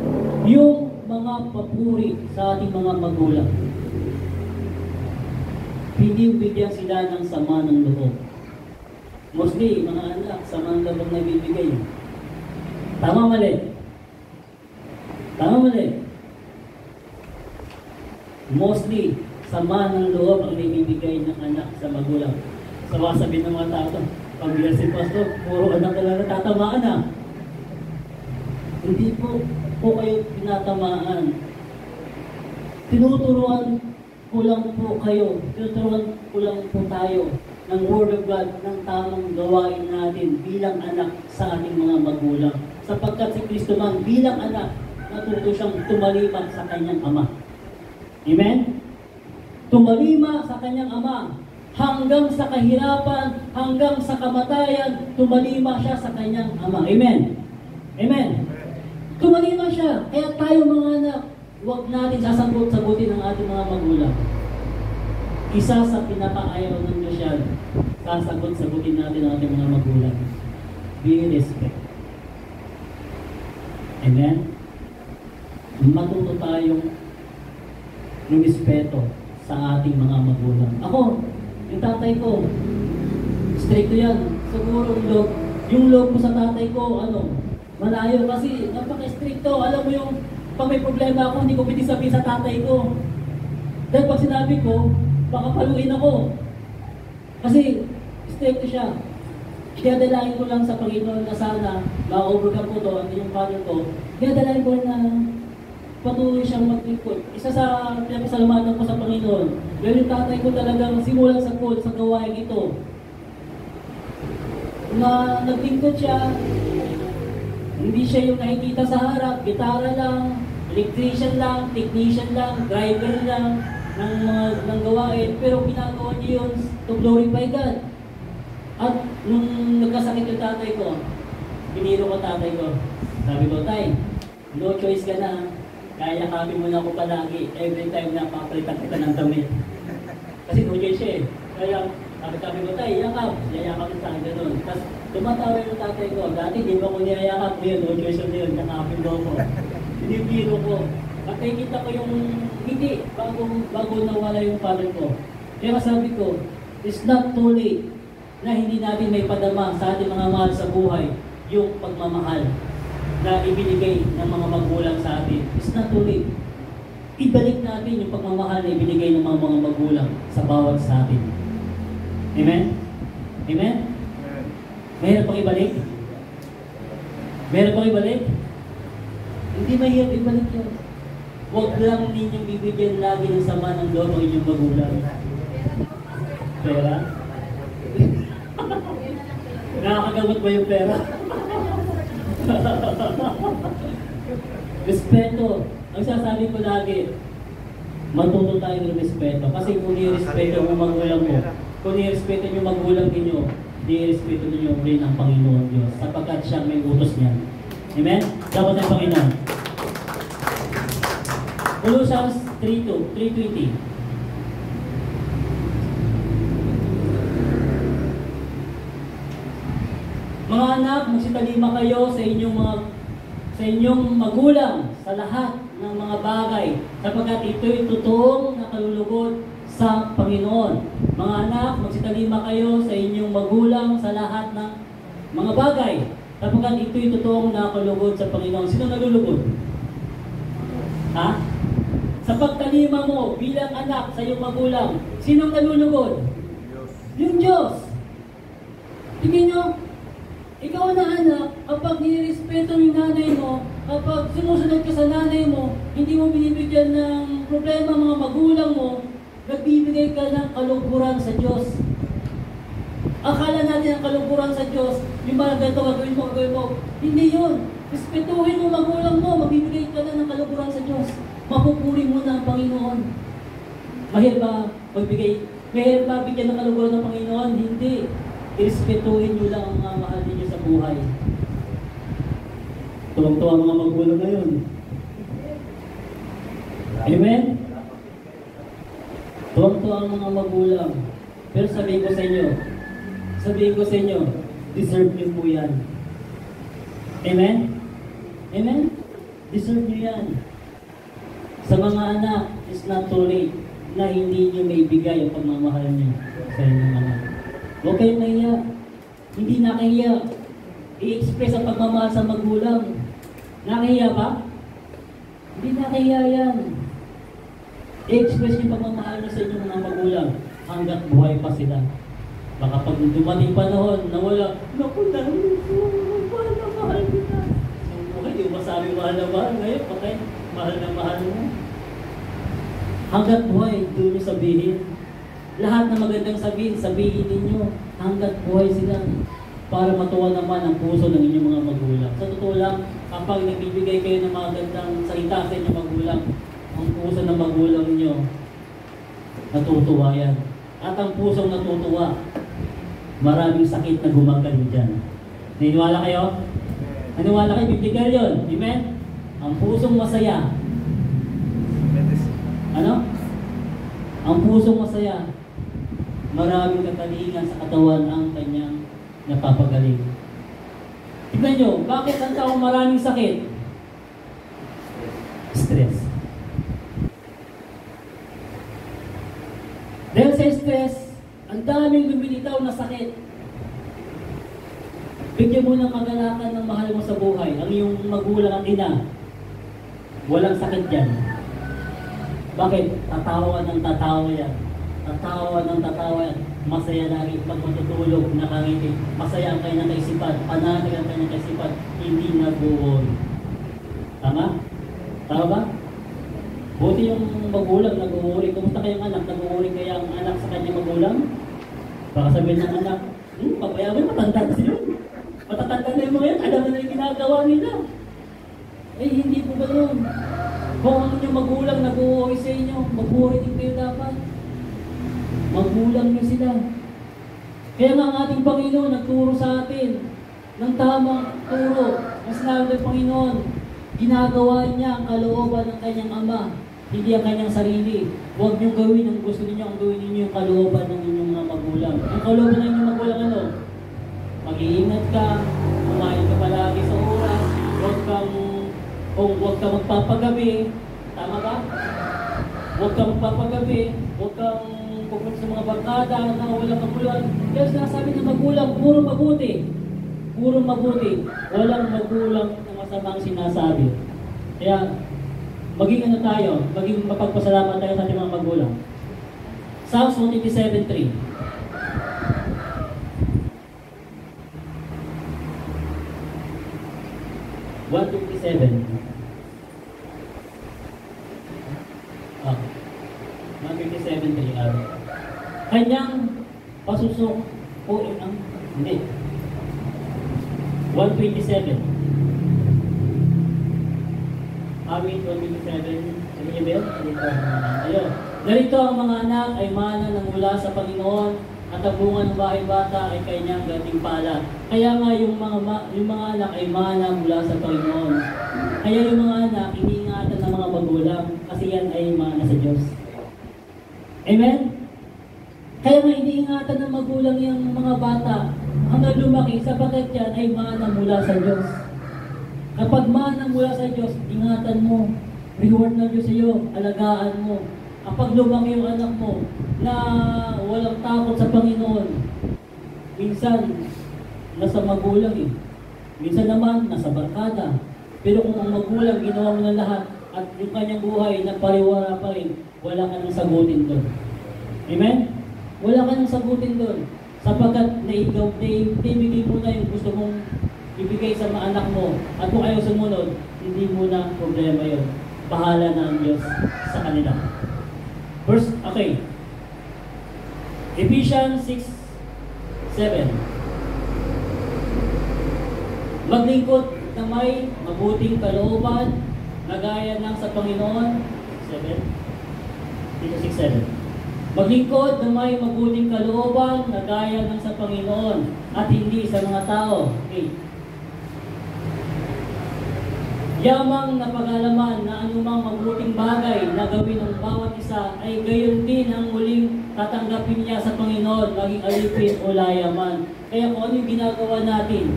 yung mga papuri sa ating mga magulang. Hindi bigyan sila ng sama ng loob. Mostly, mga anak, sama ng loob na ibibigay. Tama mali? Tama mali? Mostly, sama ng loob ang ibibigay ng anak sa magulang. Sabi ng mga tao, pag si Pastor, puro anak talaga tatamaan na. Hindi po kayo tinatamaan. Tinuturuan ko lang po kayo, tinuturuan ko lang po tayo ng Word of God, ng tamang gawain natin bilang anak sa ating mga magulang. Sapagkat si Kristo man bilang anak, natuto siyang tumalimat sa kanyang ama. Amen? Tumalima sa kanyang ama. Hanggang sa kahirapan, hanggang sa kamatayan, tumalima siya sa kanyang ama. Amen? Amen? Tumalima siya. Kaya tayo mga anak, huwag natin sasagot-sagutin ang ating mga magulang. Isa sa pinakaayaw ng Diyos yan, sasagot-sagutin natin ang ating mga magulang. Be respect. Amen? Matuto tayong rumispeto sa ating mga magulang. Ako, yung tatay ko, stricto yan. Siguro yung loob ko sa tatay ko, malayo kasi napaka-stricto. Alam mo yung, pag may problema ako, hindi ko pwede sabihin sa tatay ko. Dahil pag sinabi ko, baka paluin ako. Kasi, stricto siya. Kaya dalangin ko lang sa Panginoon na sana, ma-overcome ko to, yung father ko. Kaya dalangin ko na patuloy siyang mag-ikot. Isa sa pinapasalamatan ko sa Panginoon, dahil yung tatay ko talagang simulan sa gawain ito. Na naglingkod siya, hindi siya yung nakikita sa harap, gitara lang, electrician lang, technician lang, driver lang ng gawain, pero ginagawa niya yun to glorify God. At nung nagkasakit yung tatay ko, piniro ko tatay ko. Sabi ko, tay, no choice ka na. Kaya kami muna ako palagi every time na papalitan kita ng damit. Kasi no choice siya eh. Kaya sabi ko, tay, yakap. Yayakap sa akin ganun. Tapos tumatawa yung tatay ko. Dati di ba ko niyayakap mo yun, no choice yun yun, nakapin daw ko. Pinipiro ko. At nakikita ko yung ngiti bago nawala yung father ko. Kaya sabi ko, it's not too late na hindi natin may padama sa ating mga mahal sa buhay yung pagmamahal na ibinigay ng mga magulang sa atin. It's not too late. Ibalik natin yung pagmamahal na ibinigay ng mga magulang sa bawat sa atin. Amen? Amen? Mahirap pang ibalik? Mahirap pang ibalik? Hindi mahirap ibalik yun. Huwag lang ninyong bibigyan lagi ng sama ng loob ang inyong magulang. Pera? Nakakagamot ba yung pera? Respeto. Ang sasabi ko lagi, matuto tayo ng respeto. Kasi kung i-respeto mo magulang mo, kung i-respeto nyo magulang ninyo, i-respeto ninyo rin ang Panginoon Diyos. Sapagkat siya may utos niya. Amen? Dapat ang Panginoon. Colossians 3:20. Mga anak, magsitalima kayo sa inyong magulang sa lahat ng mga bagay, sapagkat ito'y totoong nakalulugod sa Panginoon. Mga anak, magsitalima kayo sa inyong magulang sa lahat ng mga bagay, Kapag ito'y totoong nakalugod sa Panginoon, sino nalulugod? Ha? Sa pagkalima mo bilang anak sa iyong magulang, sinong nalulugod? Diyos. Yung Diyos. Tingin nyo, ikaw na anak, kapag nirespeto yung nanay mo, kapag sumusunod ka sa nanay mo, hindi mo binibigyan ng problema mga magulang mo, nagbibigay ka ng kaluguran sa Diyos. Akala natin ang kaluguran sa Diyos, yung mga ganito, gagawin mo. Hindi yun. Respetuhin mo magulang mo, magbibigay ka na ng kaluguran sa Diyos. Mapupuri mo na ang Panginoon. Mahirap ba magbigay? Mahirap ba bigyan ng kaluguran ng Panginoon? Hindi. Irespetuhin nyo lang ang mga mahal ninyo sa buhay. Tuwang-tuwa ang mga magulang ngayon. Amen? Tuwang-tuwa ang mga magulang. Pero sabihin ko sa inyo, deserve nyo po yan. Amen? Amen? Deserve nyo yan. Sa mga anak, it's not too late na hindi nyo maibigay ang pagmamahal nyo sa inyong anak. Huwag kayong mahiya. Hindi nakahiya. I-express ang pagmamahal sa magulang. Nakahiya ba? Hindi nakahiya yan. I-express yung pagmamahal nyo sa inyong mga magulang hanggat buhay pa sila. Baka pag dumating panahon na wala, naku lang, mahal na mahal kita. Okay, di mo masabi mahal na mahal. Ngayon, patay, mahal na mahal mo. Hanggat buhay, doon nyo sabihin. Lahat na magandang sabihin ninyo hanggat buhay sila para matuwa naman ang puso ng inyong mga magulang. Sa totoo lang, kapag nagbibigay kayo ng mga gandang salita sa inyong magulang, ang puso ng magulang nyo, natutuwa yan. At ang pusong natutuwa, maraming sakit na gumagaling dyan. Naniwala kayo? Naniwala kayo? Bibigyan yun. Amen? Ang pusong masaya. Ano? Ang pusong masaya, maraming katalingan sa katawan ang kanyang napapagaling. Tignan nyo, bakit ang taong maraming sakit? Stress. Dahil sa stress, ang daming lumilitaw na sakit. Bigyan mo ng kagalakan ng mahal mo sa buhay, ang iyong magulang at ina. Walang sakit dyan. Bakit? Tatawa ng tatawa yan. Tatawa ng tatawa yan. Masaya lagi pag matutulog, nakangiti. Masaya ang kanyang kaisipan. Panatag ang kanyang kaisipan. Hindi nag-worry. Tama? Tama ba? Buti yung magulang nag-worry. Kumusta kayong anak? Nag-worry kaya ang anak sa kanyang magulang? Baka sabihin ng anak, papayaman, matanda na sila. Matatanda na yung mga yan. Alam na yung ginagawa nila. Eh, hindi po ba yun? Kung ang inyong magulang nag-uwi sa inyo, mag-uwi din kayo dapat. Magulang nyo sila. Kaya nga ang ating Panginoon nagturo sa atin ng tamang turo. Ang sinabi ng Panginoon, ginagawa niya ang kalooban ng kanyang ama, hindi ang kanyang sarili. Huwag nyo gawin ang gusto ninyo, ang gawin ninyo yung kalooban ng inyong mga magulang. Ang kalooban ng inyong magulang ano? Mag-iingat ka, kumain ka palagi sa oras, huwag kang magpapagabi. Tama ba? Huwag kang magpapagabi, huwag kang pupunta sa mga barkada na walang kabuluhan. Kaya sinasabi ng magulang, puro mabuti. Puro mabuti. Walang magulang na masamang sinasabi. Kaya, maging ano tayo, maging mapagpasalamat tayo sa ating mga magulang. Psalms 127:3. Kanyang pasusok o ang hindi. 127. Amin 127. Sabi niyo ba? Ayun. Narito ang mga anak ay mana ng mula sa Panginoon at ang bunga ng bahay bata ay kanyang gantimpala. Kaya nga yung mga anak ay mana mula sa Panginoon. Kaya yung mga anak iniingatan ng mga magulang kasi yan ay mana sa Diyos. Amen? Kaya nga iniingatan ng magulang yung mga bata hanggang lumaki sapagkat yan ay mana mula sa Diyos. Kapag mana mula sa Diyos, ingatan mo, reward ng Diyos sa iyo, alagaan mo. Kapag lumaki yung anak mo na walang takot sa Panginoon, minsan nasa magulang eh. Minsan naman, nasa barkada. Pero kung ang magulang ginawa mo ng lahat at yung kanyang buhay na pariwara pa rin, wala ka nang sagutin doon. Amen? Wala ka nang sagutin doon. Sapagkat naibigay mo na yung gusto mong ibigay sa mga anak mo. At kung ayaw sumunod, hindi mo na problema yun. Bahala na ang Diyos sa kanila. Okay. Ephesians 6:7. Maglingkod na may mabuting kalooban na gaya ng sa Panginoon. 7. Dito 6:7. Maglingkod na may mabuting kalooban na gaya ng sa Panginoon at hindi sa mga tao. 8. Yamang napag-alaman na anumang mabuting bagay na gawin ng bawat isa ay gayon din ang muling tatanggapin niya sa Panginoon, maging alipin o layaman. Kaya kung ano yung ginagawa natin,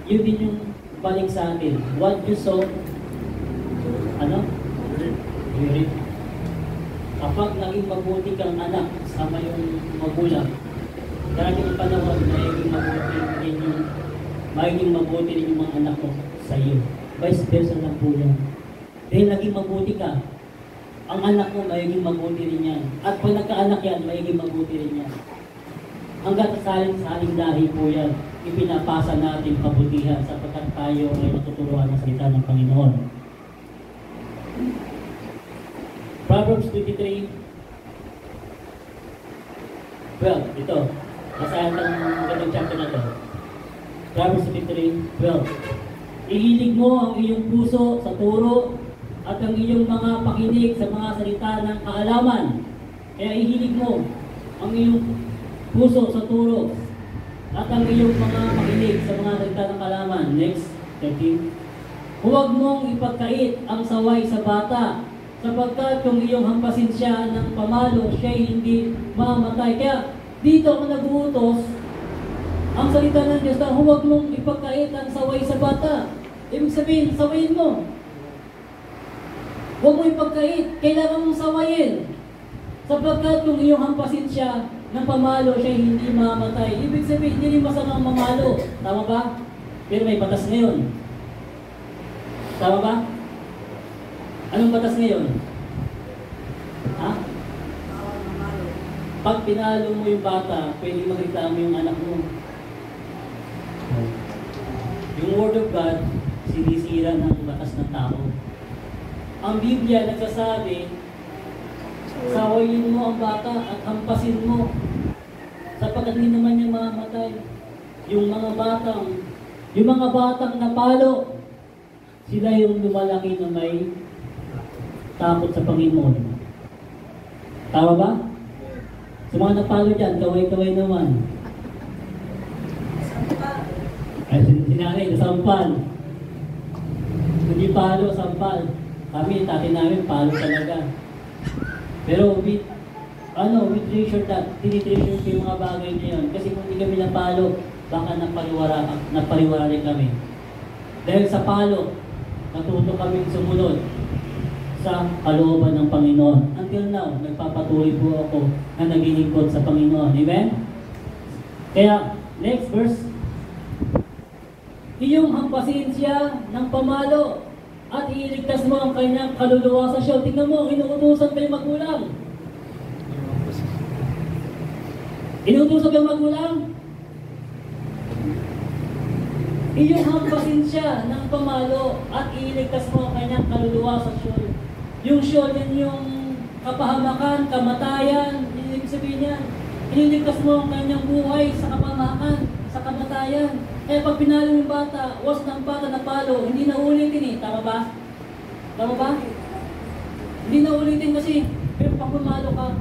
yun din yung balik sa atin. What you sow, you reap. Kapag naging mabuti kang anak, sama yung magulang, darating ang panahon, magiging mabuti rin yung mga anak ko sa iyo. Vice versa lang po yan. Dahil naging mabuti ka, ang anak mo magiging mabuti rin yan. At pag nagkaanak yan, magiging mabuti rin yan. Hanggat saling dahi po yan, ipinapasa natin kabutihan sapagkat tayo ay natuturuan ng salita ng Panginoon. Proverbs 23:12. Ito. Basahan ng gandang chapter na ito. Proverbs 23:12. Ihilig mo ang iyong puso sa turo at ang iyong mga pakinig sa mga salita ng kaalaman. Kaya ihilig mo ang iyong puso sa turo at ang iyong mga pakinig sa mga salita ng kaalaman. Next, 13. Huwag mong ipagkait ang saway sa bata, sapagkat kung iyong hampasin siya ng pamalo, siya'y hindi mamamatay. Kaya dito ako nag-uutos, ang salita ng Diyos na huwag mong ipagkait ang saway sa bata. Ibig sabihin, sawayin mo. Huwag mo ipagkait, kailangan mong sawayin. Sapagkat kung iyong hampasin siya ng pamalo, siya hindi mamamatay. Ibig sabihin, hindi rin masamang mamalo. Tama ba? Pero may batas ngayon. Tama ba? Anong batas ngayon? Ha? Pag pinalo mo yung bata, pwede magreklamo yung anak mo. Yung Word of God, sinisira ng batas ng tao. Ang Biblia nagsasabi, sawayin mo ang bata at hampasin mo sapagkat hindi naman niya mamamatay. Yung mga batang napalo, sila yung lumalaki na may takot sa Panginoon. Tama ba? Sa mga napalo dyan, kaway-kaway naman. Ay, sinanay, nasampal. Hindi palo, sampal. Kami, tati namin, palo talaga. Pero with treasure that, tinitreasure ko yung mga bagay na yun. Kasi kung hindi kami napalo, baka napariwara rin kami. Dahil sa palo, natuto kami sumunod sa kalooban ng Panginoon. Until now, nagpapatuloy po ako na naglilingkod sa Panginoon. Amen? Kaya, next verse. Iyong hampasin siya ng pamalo at iligtas mo ang kanyang kaluluwa sa siya. Tingnan mo, inuutusan kayo magulang. Inuutusan kayo magulang. Iyong hampasin siya ng pamalo at iligtas mo ang kanyang kaluluwa sa siya. Yung siya, yun yung kapahamakan, kamatayan, ibig sabihin niya. Iniligtas mo ang kanyang buhay sa kapahamakan, sa kamatayan. Kaya pag pinalo yung bata, was ng bata na palo, hindi na ulitin eh. Tama ba? Tama ba? Hindi na ulitin kasi, pero pag pumalo ka,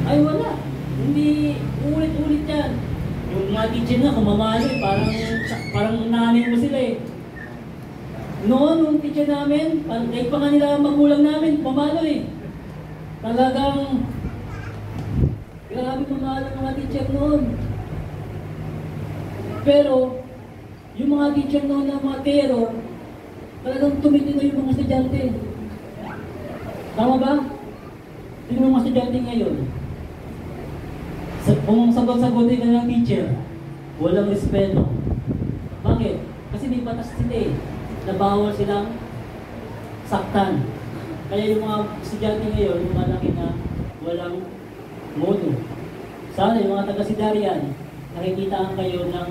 ay wala. Hindi ulit-ulit yan. Yung mga teacher na, kung mamalo eh, parang nanay mo sila eh. Noon, yung teacher namin, kahit pa nga nila magulang namin, pamalo eh. Talagang, grabe mamalo mga teacher noon. Pero, yung mga teacher noon na mga terror, talagang tumitino yung mga estudyante. Tama ba? Yung mga estudyante ngayon. Kung sagot-sagotin ka ng teacher, walang respeto. Bakit? Kasi may batas sila eh, na bawal silang saktan. Kaya yung mga estudyante ngayon, lumalaki na walang modo. Sana yung mga taga-Sidarian, nakikitaan kayo ng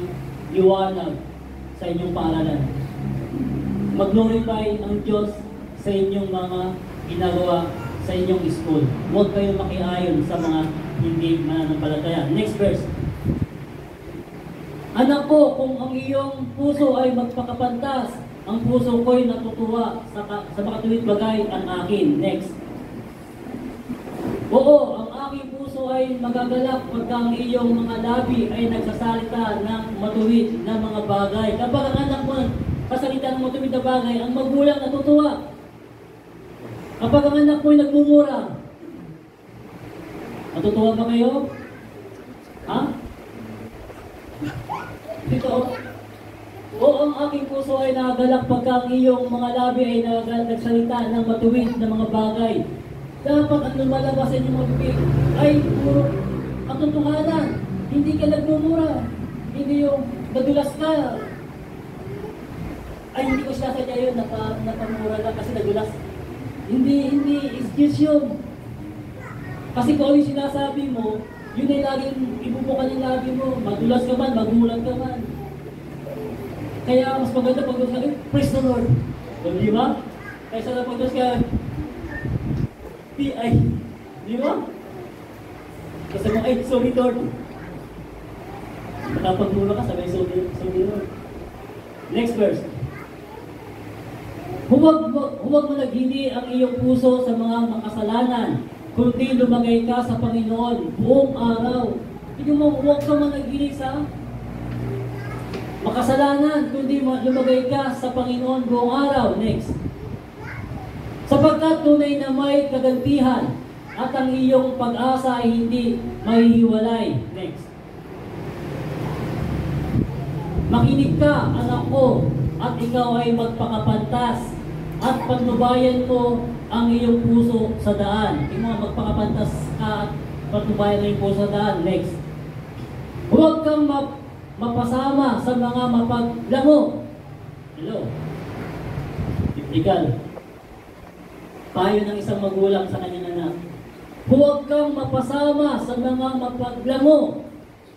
liwanag sa inyong paaralan. Mag-glorify ang Diyos sa inyong mga ginagawa sa inyong school. Huwag kayong makiayon sa mga hindi mananampalataya. Next verse. Anak ko, kung ang iyong puso ay magpakapantas, ang puso ko'y natutuwa sa makatuwid bagay ang akin. Next. Oo, ang aking puso ay magagalak pagka ang iyong mga labi ay nagsasalita ng matuwid na mga bagay. Kapag ang anak mo kasalita ng matuwid na bagay, ang magulang natutuwa. Kapag ang anak mo ay nagmumura, natutuwa ba kayo? Ha? Dito, oo, ang aking puso ay nagagalak pagka ang iyong mga labi ay nagsalita ng matuwid na mga bagay. Dapat ang lumalabas sa inyong mga bibig ay puro katotohanan. Hindi ka nagmumura. Hindi yung nadulas ka. Ay, hindi ko sinasadya yun, napamura lang kasi nadulas. Hindi excuse yun. Kasi kung ano yung sinasabi mo, yun ay laging ibubukan yung labi mo. Madulas ka man, magulat ka man. Kaya mas maganda pag ka, praise the Lord. O, di ba? Kaysa na pag ka, P.I. Di ba? Kasi mo, ay, sorry Lord. Nakapagmula ka, sabay sorry Lord. Next verse. Huwag mo naghindi ang iyong puso sa mga makasalanan, kundi lumagay ka sa Panginoon buong araw. Hindi mo, huwag ka managhindi sa makasalanan, kundi lumagay ka sa Panginoon buong araw. Next. Sapagkat tunay na may kagantihan at ang iyong pag-asa ay hindi mahihiwalay. Next. Makinig ka, anak ko, at ikaw ay magpakapantas at patnubayan mo ang iyong puso sa daan. Tingnan mo, magpakapantas ka at patnubayan mo yung puso sa daan. Next. Huwag kang mapasama sa mga mapaglango. Hello. Biblical. Payo ng isang magulang sa kanyang anak. Huwag kang mapasama sa mga mapaglango,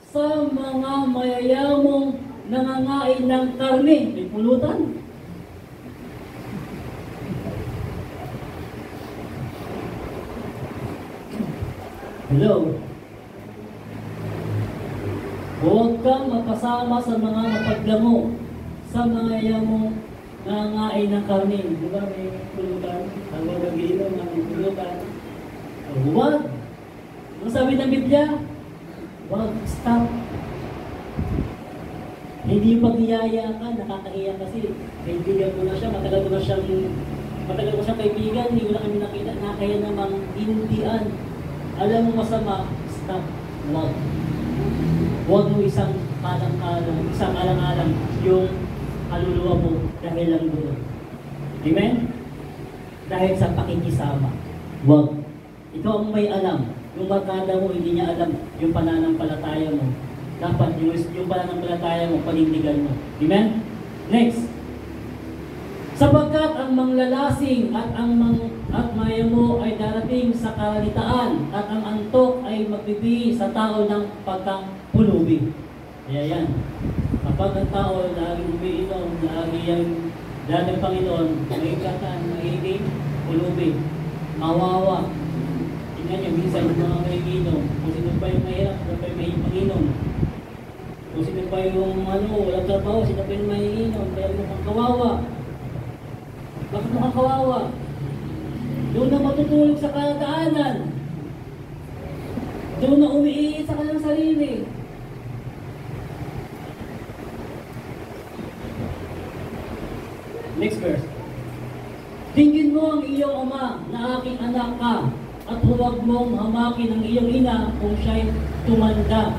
sa mga mayayamong nangangain ng karne. May pulutan. Hello. Huwag kang mapasama sa mga mapaglango, sa mga mayayamong nangangain ng karne. Di ba may pulutan? Ang mga gilong, may pulutan. Huwag. Ang sabi ng Biblia, huwag, stop. Hindi yung pagniyaya ka, nakakaiyak kasi kaibigan mo na siya, matagal mo siyang kaibigan, hindi mo na kami nakita, nakaya namang hindian. Alam mo masama, stop, huwag. Huwag mo isang alang-alang yung kaluluwa mo dahil lang doon. Amen? Dahil sa pakikisama. Huwag. Ikaw ang may alam. Yung barkada mo, hindi niya alam yung pananampalataya mo. Dapat yung pananampalataya mo, panindigan mo. Amen? Next. Sapagkat ang manglalasing at maya mo ay darating sa kalalitaan at ang antok ay magbibi sa tao ng pagkapulubi. Kaya yan. Kapag ang tao laging umiinom, lagi yung dating Panginoon, magiging pulubi. Mawawa. Tingnan nyo, minsan yung mga magiginom, kung sino pa yung mahirap, sino pa yung may panginom. Kung sino pa yung walang trabaho, sino pa yung mahiinom, kaya mukhang kawawa. Bakit mukhang kawawa? Doon na matutulog sa kalagaanan. Doon na umiiit sa kanyang sarili. Next verse. Tingin mo ang iyong ama na aking anak ka at huwag mong hamakin ang iyong ina kung siya'y tumanda.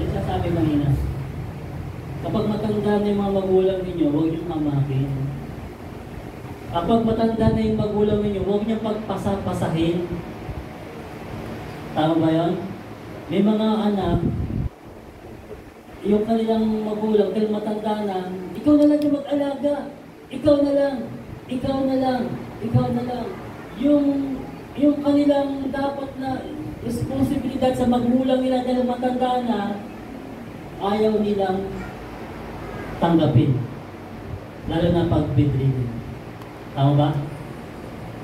Yan sasabi kanina. Kapag matanda na yung mga magulang ninyo, huwag niyong hamakin. Kapag matanda na yung magulang ninyo, huwag niyong pagpasahin. Tama ba yan? May mga anak, yung kanilang magulang, kanilang matanda na, ikaw na lang yung mag-alaga. Ikaw na lang. Ikaw na lang. Ikaw na lang. Yung kanilang dapat na responsibilidad sa magulang nila dahil matanda na, ayaw nilang tanggapin. Lalo na pag bedridden. Tama ba?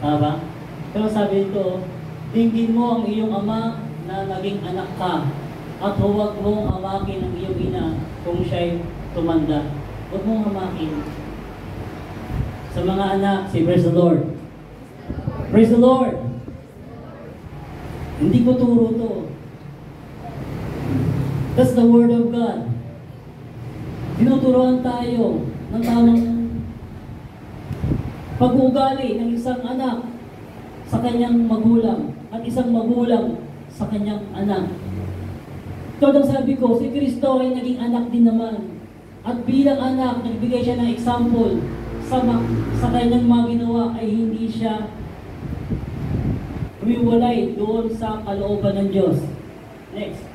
Tama ba? Pero sabi ito, dinggin mo ang iyong ama na naging anak ka at huwag mong hamakin ang iyong ina kung siya'y tumanda. Huwag mong hamakin. Sa mga anak, say praise the Lord. Praise the Lord! Hindi ko turo to. That's the Word of God. Tinuturuan tayo ng tamang pag-uugali ng isang anak sa kanyang magulang at isang magulang sa kanyang anak. Ito ang sabi ko, si Kristo ay naging anak din naman. At bilang anak, nagbigay siya ng example sa kanyang mga ginawa ay hindi siya humiwalay doon sa kalooban ng Diyos. Next.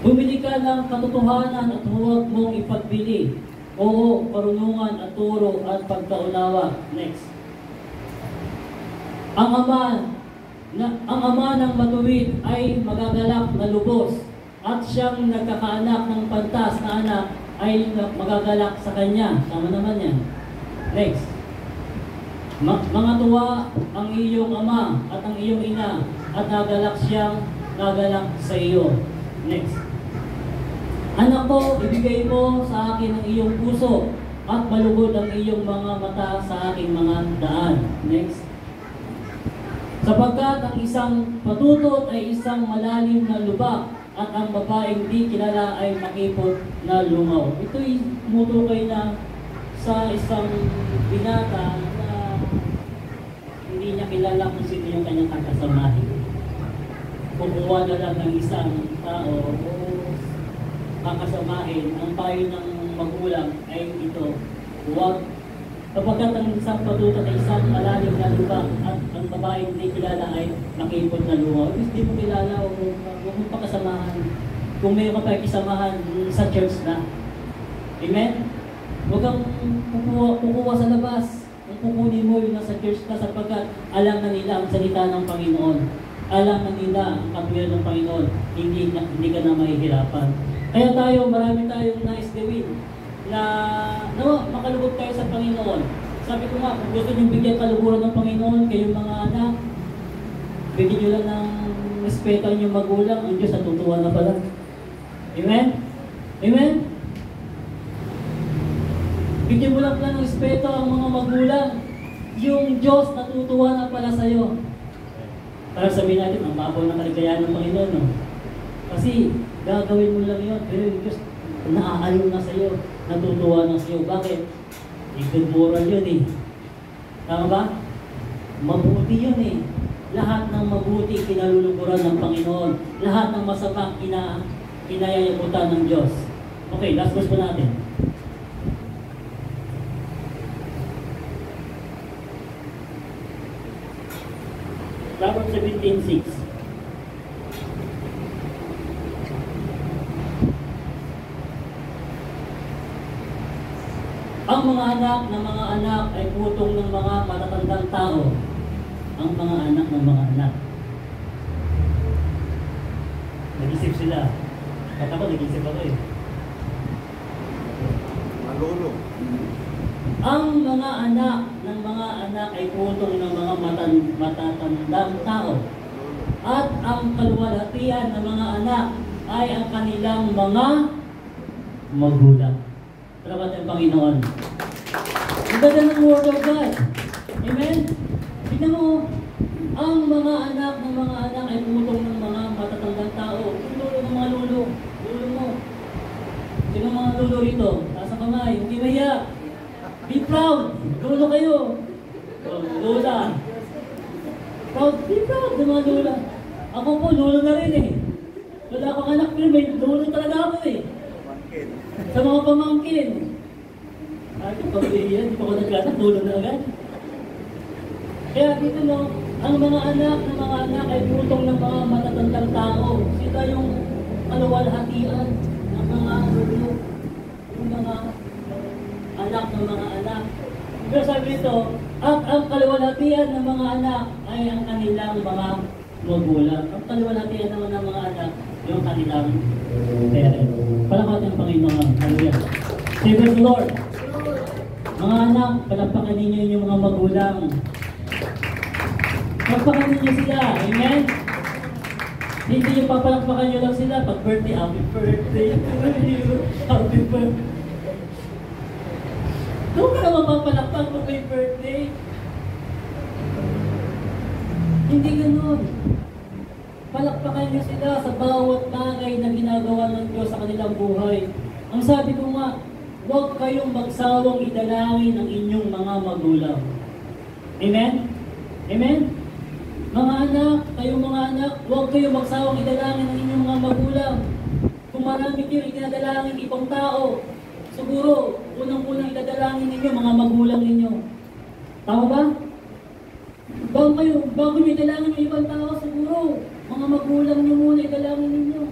Bumili ka ng katotohanan at huwag mong ipagbili. Oo, karunungan at turo at pagkaunawa. Next. Ang ama ng matuwid ay magagalak na lubos at siyang nagkakaanak ng pantas na anak ay magagalak sa kanya. Tama naman yan. Next. Mga tuwa ang iyong ama at ang iyong ina at nagalak siyang nagalak sa iyo. Next. Anak ko, ibigay mo sa akin ang iyong puso at malugod ang iyong mga mata sa aking mga daan. Next. Sapagkat ang isang patutot ay isang malalim na lubak at ang babaeng di kilala ay makipot na lungaw. Ito'y tumutukoy na sa isang binata na hindi niya kilala kung sino yung kanyang kakasamahin. Kukuha na lang ng isang tao o kakasamahin, ang payo ng magulang ay ito, huwag. Kapagkat ang isang patutot ay isang malalim na lubak at ang babaeng hindi kilala ay makipot na lungaw. Hindi mo kilala o huwag mo pakasamahan. Kung may ka pa kisamahan sa church na. Amen? Huwag kang kukuha sa labas. Kung kukunin mo yung nasa church na sapagkat alam na nila ang salita ng Panginoon. Alam na nila ang katwiran ng Panginoon. Hindi ka na mahihirapan. Kaya marami tayong nais gawin na makalugod tayo sa Panginoon. Sabi ko nga, kung gusto nyo bigyan kaluguran ng Panginoon, kayong mga anak, bigyan nyo lang ng respeto ang inyong magulang, ang Diyos natutuwa na pala. Amen? Amen? Bigyan mo lang ng respeto ang mga magulang, yung Diyos natutuwa na pala sa'yo. Parang sabihin natin, ang mabaw na kaligayahan ng Panginoon, no? Kasi gagawin mo lang yun, pero yung Diyos naaaliw na sa'yo, natutuwa na sa'yo. Bakit? Good moral yun eh. Tama ba? Mabuti yun eh. Lahat ng mabuti kinalulukuran ng Panginoon. Lahat ng masama inayayabutan ng Diyos. Okay, last verse po natin. Proverbs 17:6. Ang mga anak ng mga anak ay putong ng mga matatandang tao. Ang mga anak ng mga anak. Nag-isip sila. At ako, nag-isip ako eh. Malolo. Ang mga anak ng mga anak ay putong ng mga matatandang tao. At ang kaluwalhatian ng mga anak ay ang kanilang mga magulang. Salamat ang Panginoon. Ang ganda ng Word of God. Amen? Tignan mo, ang mga anak ng mga anak ay putong ng mga matatandang tao. Yung lulo ng mga lulo. Lulo mo. Sino ang mga lulo rito? Taas ang kamay. Hindi maya. Be proud. Lulo kayo. Lula. Proud. Be proud ng mga lula. Ako po, lulo na rin eh. Wala akong anak pero may lulo talaga ako eh. Sa mga pamangkin. Ito pamilya, hindi pa ako nagkata, tulong na agad. Kaya dito ang mga anak ng mga anak ay putong ng mga matatandang tao. Sila yung kaluwalhatian ng mga lulu, yung mga anak ng mga anak. Pero sabi nito, at ang kaluwalhatian ng mga anak ay ang kanilang mga magulang. Ang kaluwalhatian naman ng mga anak, yung kanilang parent. Palakpakan ng Panginoon. Hallelujah. Say praise the Lord. Mga anak, palakpakan ninyo yung mga magulang. Palakpakan ninyo sila. Amen? Hindi yung papalakpakan nyo lang sila pag birthday, happy birthday, happy birthday. Doon ka naman papalakpak pag may birthday. Hindi ganun. Palakpakan nyo sila sa bawat bagay na ginagawa ng Diyos sa kanilang buhay. Ang sabi ko nga, huwag kayong magsawang idalangin ang inyong mga magulang. Amen? Amen? Mga anak, kayong mga anak, huwag kayong magsawang idalangin ang inyong mga magulang. Kung marami kayo itinadalangin ibang tao, siguro, unang-unang idadalangin ninyo, mga magulang ninyo. Tama ba? Bago nyo idalangin yung ibang tao, siguro, mga magulang nyo muna idalangin ninyo.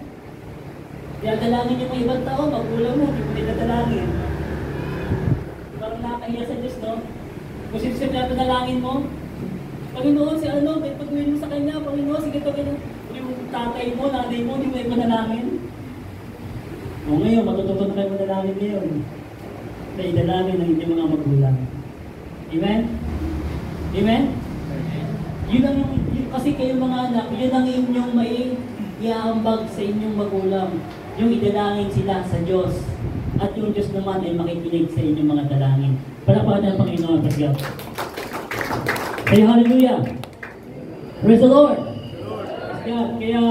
Idadalangin nyo mga ibang tao, magulang mo, hindi mo idadalangin. Parang nakakahiya sa Diyos, no? Kung sino-sino idadalangin mo, Panginoon, si ano, may pagawin mo sa kanya, Panginoon, sige ito, ganyan. Yung tatay mo, nanay mo, hindi mo yung manalangin. O ngayon, matututo na kayo manalangin ngayon. Na idalangin ng inyong mga magulang. Amen? Amen? Yun ang kasi kayong mga anak, yun ang inyong may iaambag sa inyong magulang. Yung idalangin sila sa Diyos. At yung Diyos naman ay makikinig sa inyong mga dalangin. Palakpakan ng Panginoon, praise God. Say hallelujah! Praise the Lord! Praise God. Kaya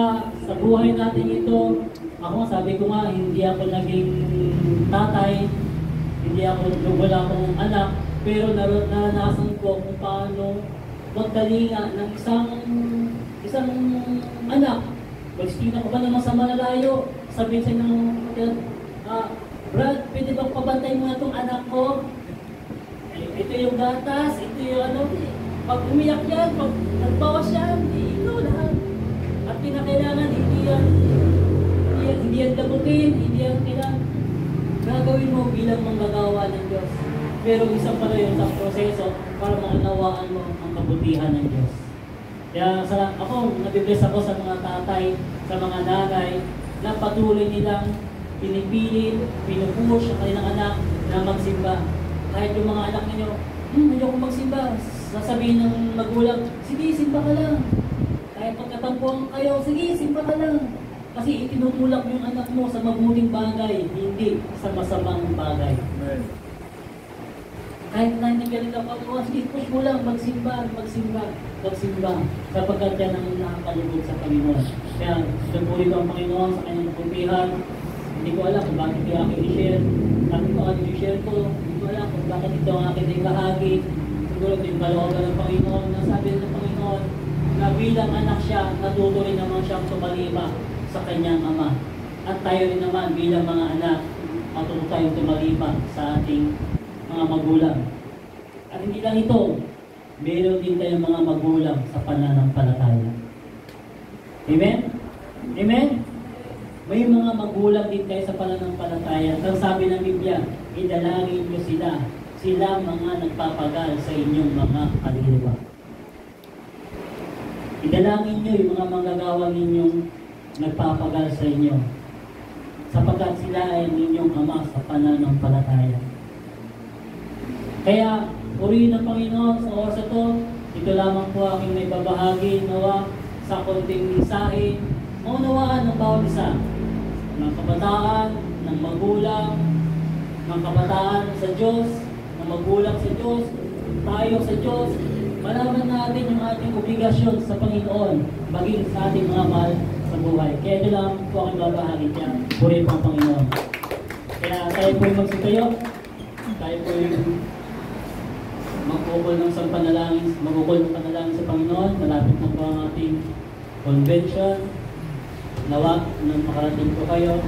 sa buhay natin ito, ako sabi ko nga, hindi ako naging tatay, wala akong anak, pero naranasan ko kung paano magkalinga ng isang anak. Mag-skin ako ba naman sa malalayo? Sabihin sa ng Brad, pwede bang pabantay mo na itong anak ko? Ito yung gatas, ito yung ano. Pag umiyak yan, pag nagbawas yan, ikaw lahat. At pinakailangan, hindi yan dabutin, hindi yan kailangan. Gagawin mo bilang manggagawa ng Diyos. Pero isang pala yun sa proseso para maunawaan mo ang kabutihan ng Diyos. Kaya ako, nabibless ako sa mga tatay, sa mga nanay, na patuloy nilang pinipilit, pinupush ang kanilang anak na magsimba. Kahit yung mga anak ninyo, ayoko magsimba. Sasabihin ng magulang, sige, simba ka lang. Kahit pagkatampuan kayo, sige, simba ka lang. Kasi itinutulak yung anak mo sa mabuting bagay, hindi sa masamang bagay. Amen. Kahit na hindi galit ako, sige, push mo lang, magsimba. Sapagkat yan ang nakakalugod sa Panginoon. Kaya, pinupuri ko ang Panginoon sa kanyang pagpumpihan. Hindi ko alam kung bakit yung aking i-share. Sabi ko, ano i-share ko? Hindi ko alam kung bakit ito ang aking ibahagi. Siguro ito yung kalooban ng Panginoon. Nasabi ng Panginoon na bilang anak siya, natuto rin naman siyang tumalima sa kanyang ama. At tayo rin naman bilang mga anak, matuto tayong tumalima sa ating mga magulang. At hindi lang ito, meron din tayong mga magulang sa pananampalataya. Amen? Amen? May mga magulang din kayo sa pananampalataya. Ang sabi ng Biblia, idalangin nyo sila. Sila mga nagpapagal sa inyong mga kaluluwa. Idalangin nyo yung mga manggagawa ninyong nagpapagal sa inyo. Sapagkat sila ay ninyong ama sa pananampalataya. Kaya, purihin ng Panginoon sa oras ito. Ito lamang po aking may babahagi nawa sa konting mensahe. Maunawaan ng bawat isa. Ng kabataan, ng magulang, ng kabataan sa Diyos, ng magulang sa Diyos, tayo sa Diyos. Malaman natin yung ating obligasyon sa Panginoon, maging sa ating mga mahal sa buhay. Kaya ito lang po aking babahagi niya. Purihin po ang Panginoon. Kaya tayo po yung magsitayo. Tayo po yung magkukol ng isang panalangin, magkukol ng panalangin sa Panginoon. Malapit na po ang ating convention. Nawa, nang makarating po kayo.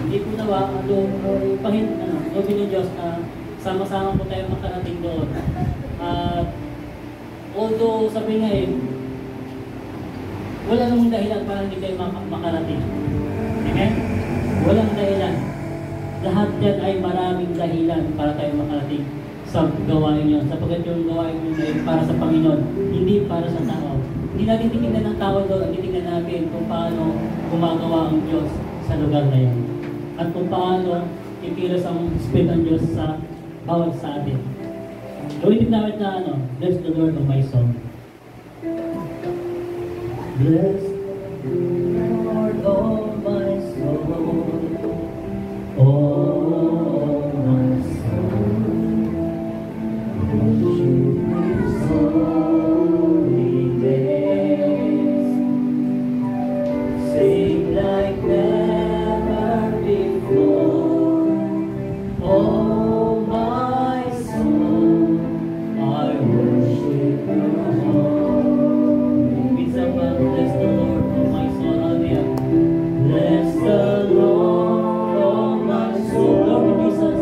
Hindi po nawa, lobin ng Diyos na sama-sama po tayo makarating doon. At although sabi nga wala namang dahilan para hindi kayo makarating. Amen? Walang dahilan. Lahat yan ay maraming dahilan para tayo makarating sa gawain yun. Sapagkat yung gawain yun ay para sa Panginoon, hindi para sa tao. Hindi natin titignan ng tao doon, ang titignan natin kung paano gumagawa ang Diyos sa lugar na yun. At kung paano ikilos ang Spirit ng Diyos sa bawat sa atin. Ulitin namin na bless the Lord of my soul. Bless the Lord of my soul. Oh, my soul. Worship His holy name. Sing like never before. Oh, my soul, I worship your holy. Minsan ba, bless the Lord, oh my soul, hallelujah. Bless the Lord, oh my soul, Lord Jesus.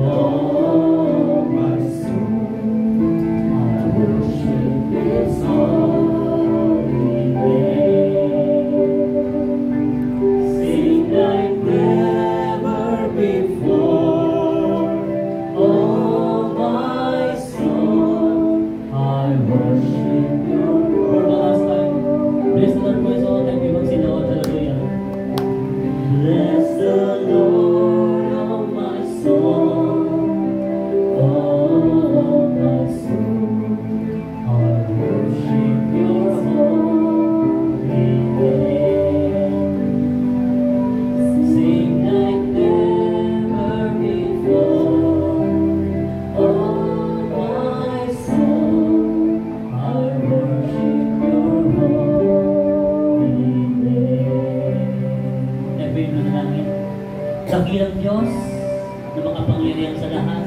Oh, my soul, I worship His holy name. Sing like never before. Oh, my soul, I worship your for the last time. Bless the Lord, my soul, and we will sing out, hallelujah. Bless the Lord, oh my soul. Oh, my soul, I worship your holy name. Sing like never before. Oh, my soul, I worship your holy name. Sabihin mo na namin, dakilang Diyos na makapangyarihan sa lahat,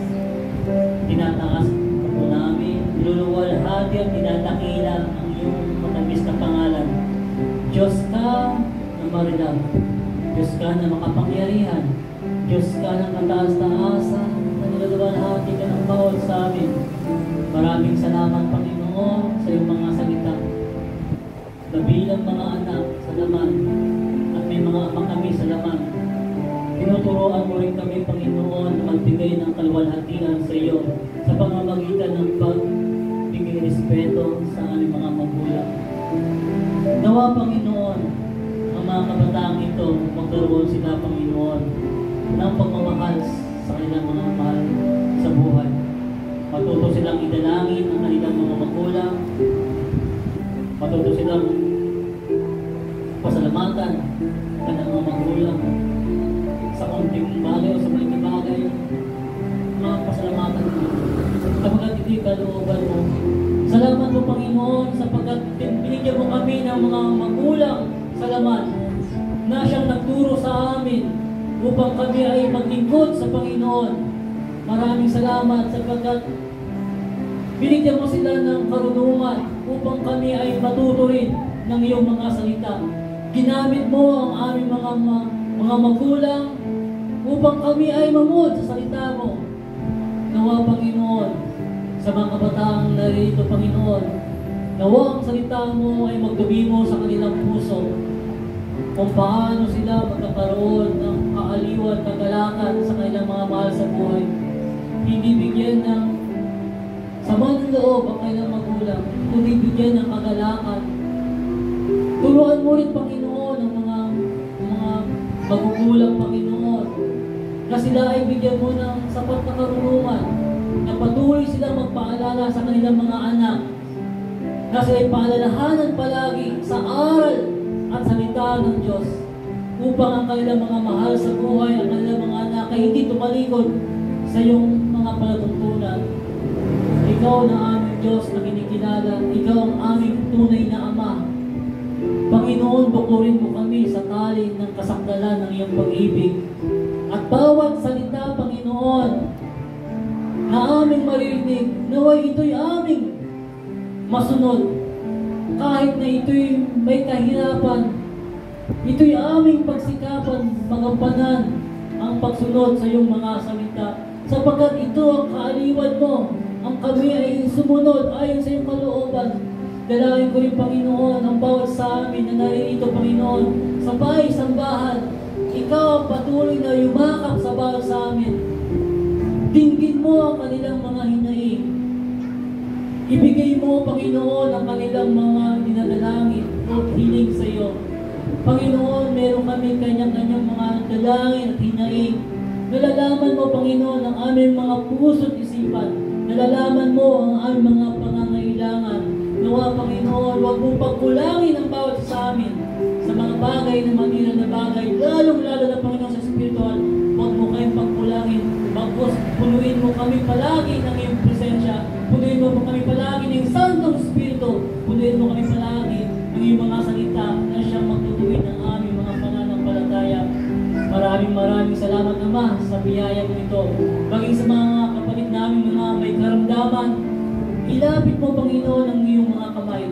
tinataas po namin, niluluwalhati at tinadakila ang iyong matamis na pangalan. Diyos ka na marilang, Diyos ka na makapangyarihan, Diyos ka na kataas-taasan, na niluluwalhati ka ng bawat sa amin. Maraming salamat, Panginoon, sa iyong mga salita. Kabilang mga anak sa laman, at may mga ama kami sa laman. Tinuturoan mo rin kami, Panginoon, na magbigay ng kaluwalhatian sa iyo sa pamamagitan ng pagbigay respeto sa aming mga magulang. Nawa, Panginoon, ang mga kabataang ito, magkaroon sila, Panginoon, ng pagmamahal sa kanilang mga mahal sa buhay. Matuto silang idalangin ang kanilang mga magulang. Matuto silang pasalamatan ang kanilang mga magulang sa konting bagay o sa maliit na bagay. Mga pasalamatan mo. Kapag ito'y kalooban mo. Salamat mo, Panginoon, sapagkat binigyan mo kami ng mga magulang sa laman na siyang nagturo sa amin upang kami ay maglingkod sa Panginoon. Maraming salamat sapagkat binigyan mo sila ng karunungan upang kami ay matuto rin ng iyong mga salita. Ginamit mo ang aming mga magulang upang kami ay mamod sa salita mo. Nawa, Panginoon, sa mga kabataang narito, Panginoon, nawa ang salita mo ay magdumimo sa kanilang puso kung paano sila magkakaroon ng kaaliwan, kagalakan sa kanilang mga mahal sa buhay. Hindi bigyan ng sama ng loob ang kanilang magulang, kundi bigyan ng kagalakan. Turuan mo rin, Panginoon, ang mga magugulang, Panginoon, na sila ay bigyan mo ng sapat na karunungan, na patuloy silang magpaalala sa kanilang mga anak, na sila ay paalalahanan palagi sa aral at salita ng Diyos, upang ang kanilang mga mahal sa buhay, ang kanilang mga anak ay hindi tumalikod sa iyong mga palatuntunan. Ikaw na aming Diyos na kinikilala, ikaw ang aming tunay na Ama. Panginoon, bukurin mo kami sa tali ng kasanggalan ng iyong pag-ibig. At bawat salita, Panginoon, na aming maririnig, naway ito'y aming masunod. Kahit na ito'y may kahirapan, ito'y aming pagsikapan, magampanan ang pagsunod sa iyong mga salita. Sapagkat ito ang kaaliwan mo, ang kami ay sumunod ayon sa iyong kalooban. Dalangin ko rin, Panginoon, ang bawat sa amin na naririto, Panginoon, sa bahay-sambahan, ikaw ang patuloy na yumakap sa bawat sa amin. Dinggin mo ang kanilang mga hinaing. Ibigay mo, Panginoon, ang kanilang mga dinadalangin o hiling sa iyo. Panginoon, meron kami kanyang-kanyang mga dalangin at hinaing. Nalalaman mo, Panginoon, ang aming mga puso at isipan. Nalalaman mo ang aming mga pangangailangan. Nawa, Panginoon, huwag mo pagkulangin ang bawat sa amin sa mga bagay na manira na bagay, lalong-lalo na, Panginoon, sa spiritual. Huwag mo kayong pagkulangin. Bagkus, punuin mo kami palagi ng iyong presensya. Punuin mo kami palagi ng Santong Espiritu. Punuin mo kami palagi ng iyong mga salita na siyang magtutuwid ng aming mga pananampalataya. Maraming salamat, Ama, sa biyaya mo ito. Maging sa mga kapatid namin mga may karamdaman, ilapit mo, Panginoon, ang iyong mga kamay.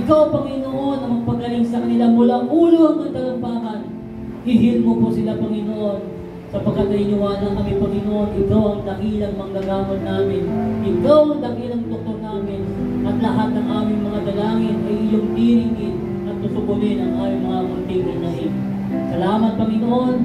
Ikaw, Panginoon, ang magpagaling sa kanila mula ulo hanggang talampakan. Ihil mo po sila, Panginoon, sapagkat naniniwala kami, Panginoon, ikaw ang dakilang manggagamot namin. Ikaw ang dakilang doktor namin. At lahat ng aming mga dalangin ay iyong diringin at tutugunin ang aming mga munting hinaing. Salamat, Panginoon,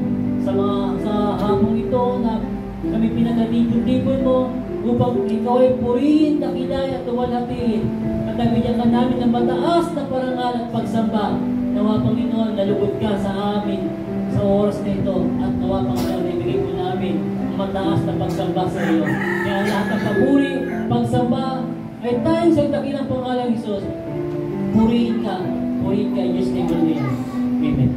sa hapong ito na kami pinagalitipon mo upang ikaw ay purihin, dakilayan at tuwalhatiin at nabigyan ka namin ng mataas na parangal at pagsamba. Nawa, Panginoon, nalugod ka sa amin sa oras na ito at nawa, Panginoon, ibigay mo namin ang mataas na pagsamba sa iyo. Kaya lahat ng pagpuri, pagsamba ay tayong sa dakilang pangalan ng Isus. Purihin ka, Diyos na igunin. Amen.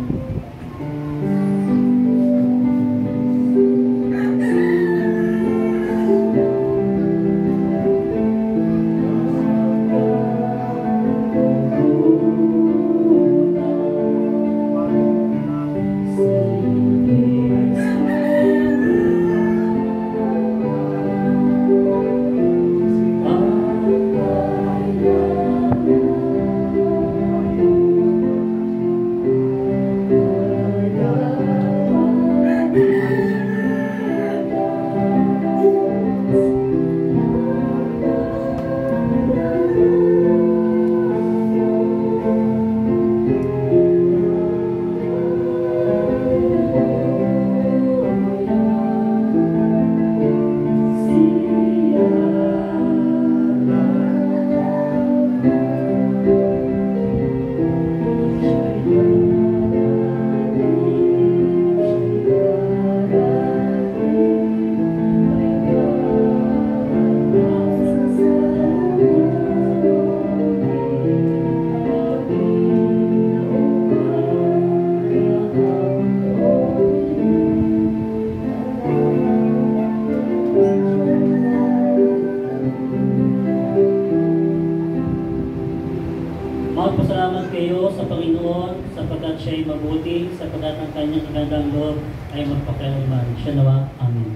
Magpasalamat kayo sa Panginoon sapagkat siya ay mabuti, sapagkat ang kanyang magandang loob ay magpakailanman. Siya nawa. Amen.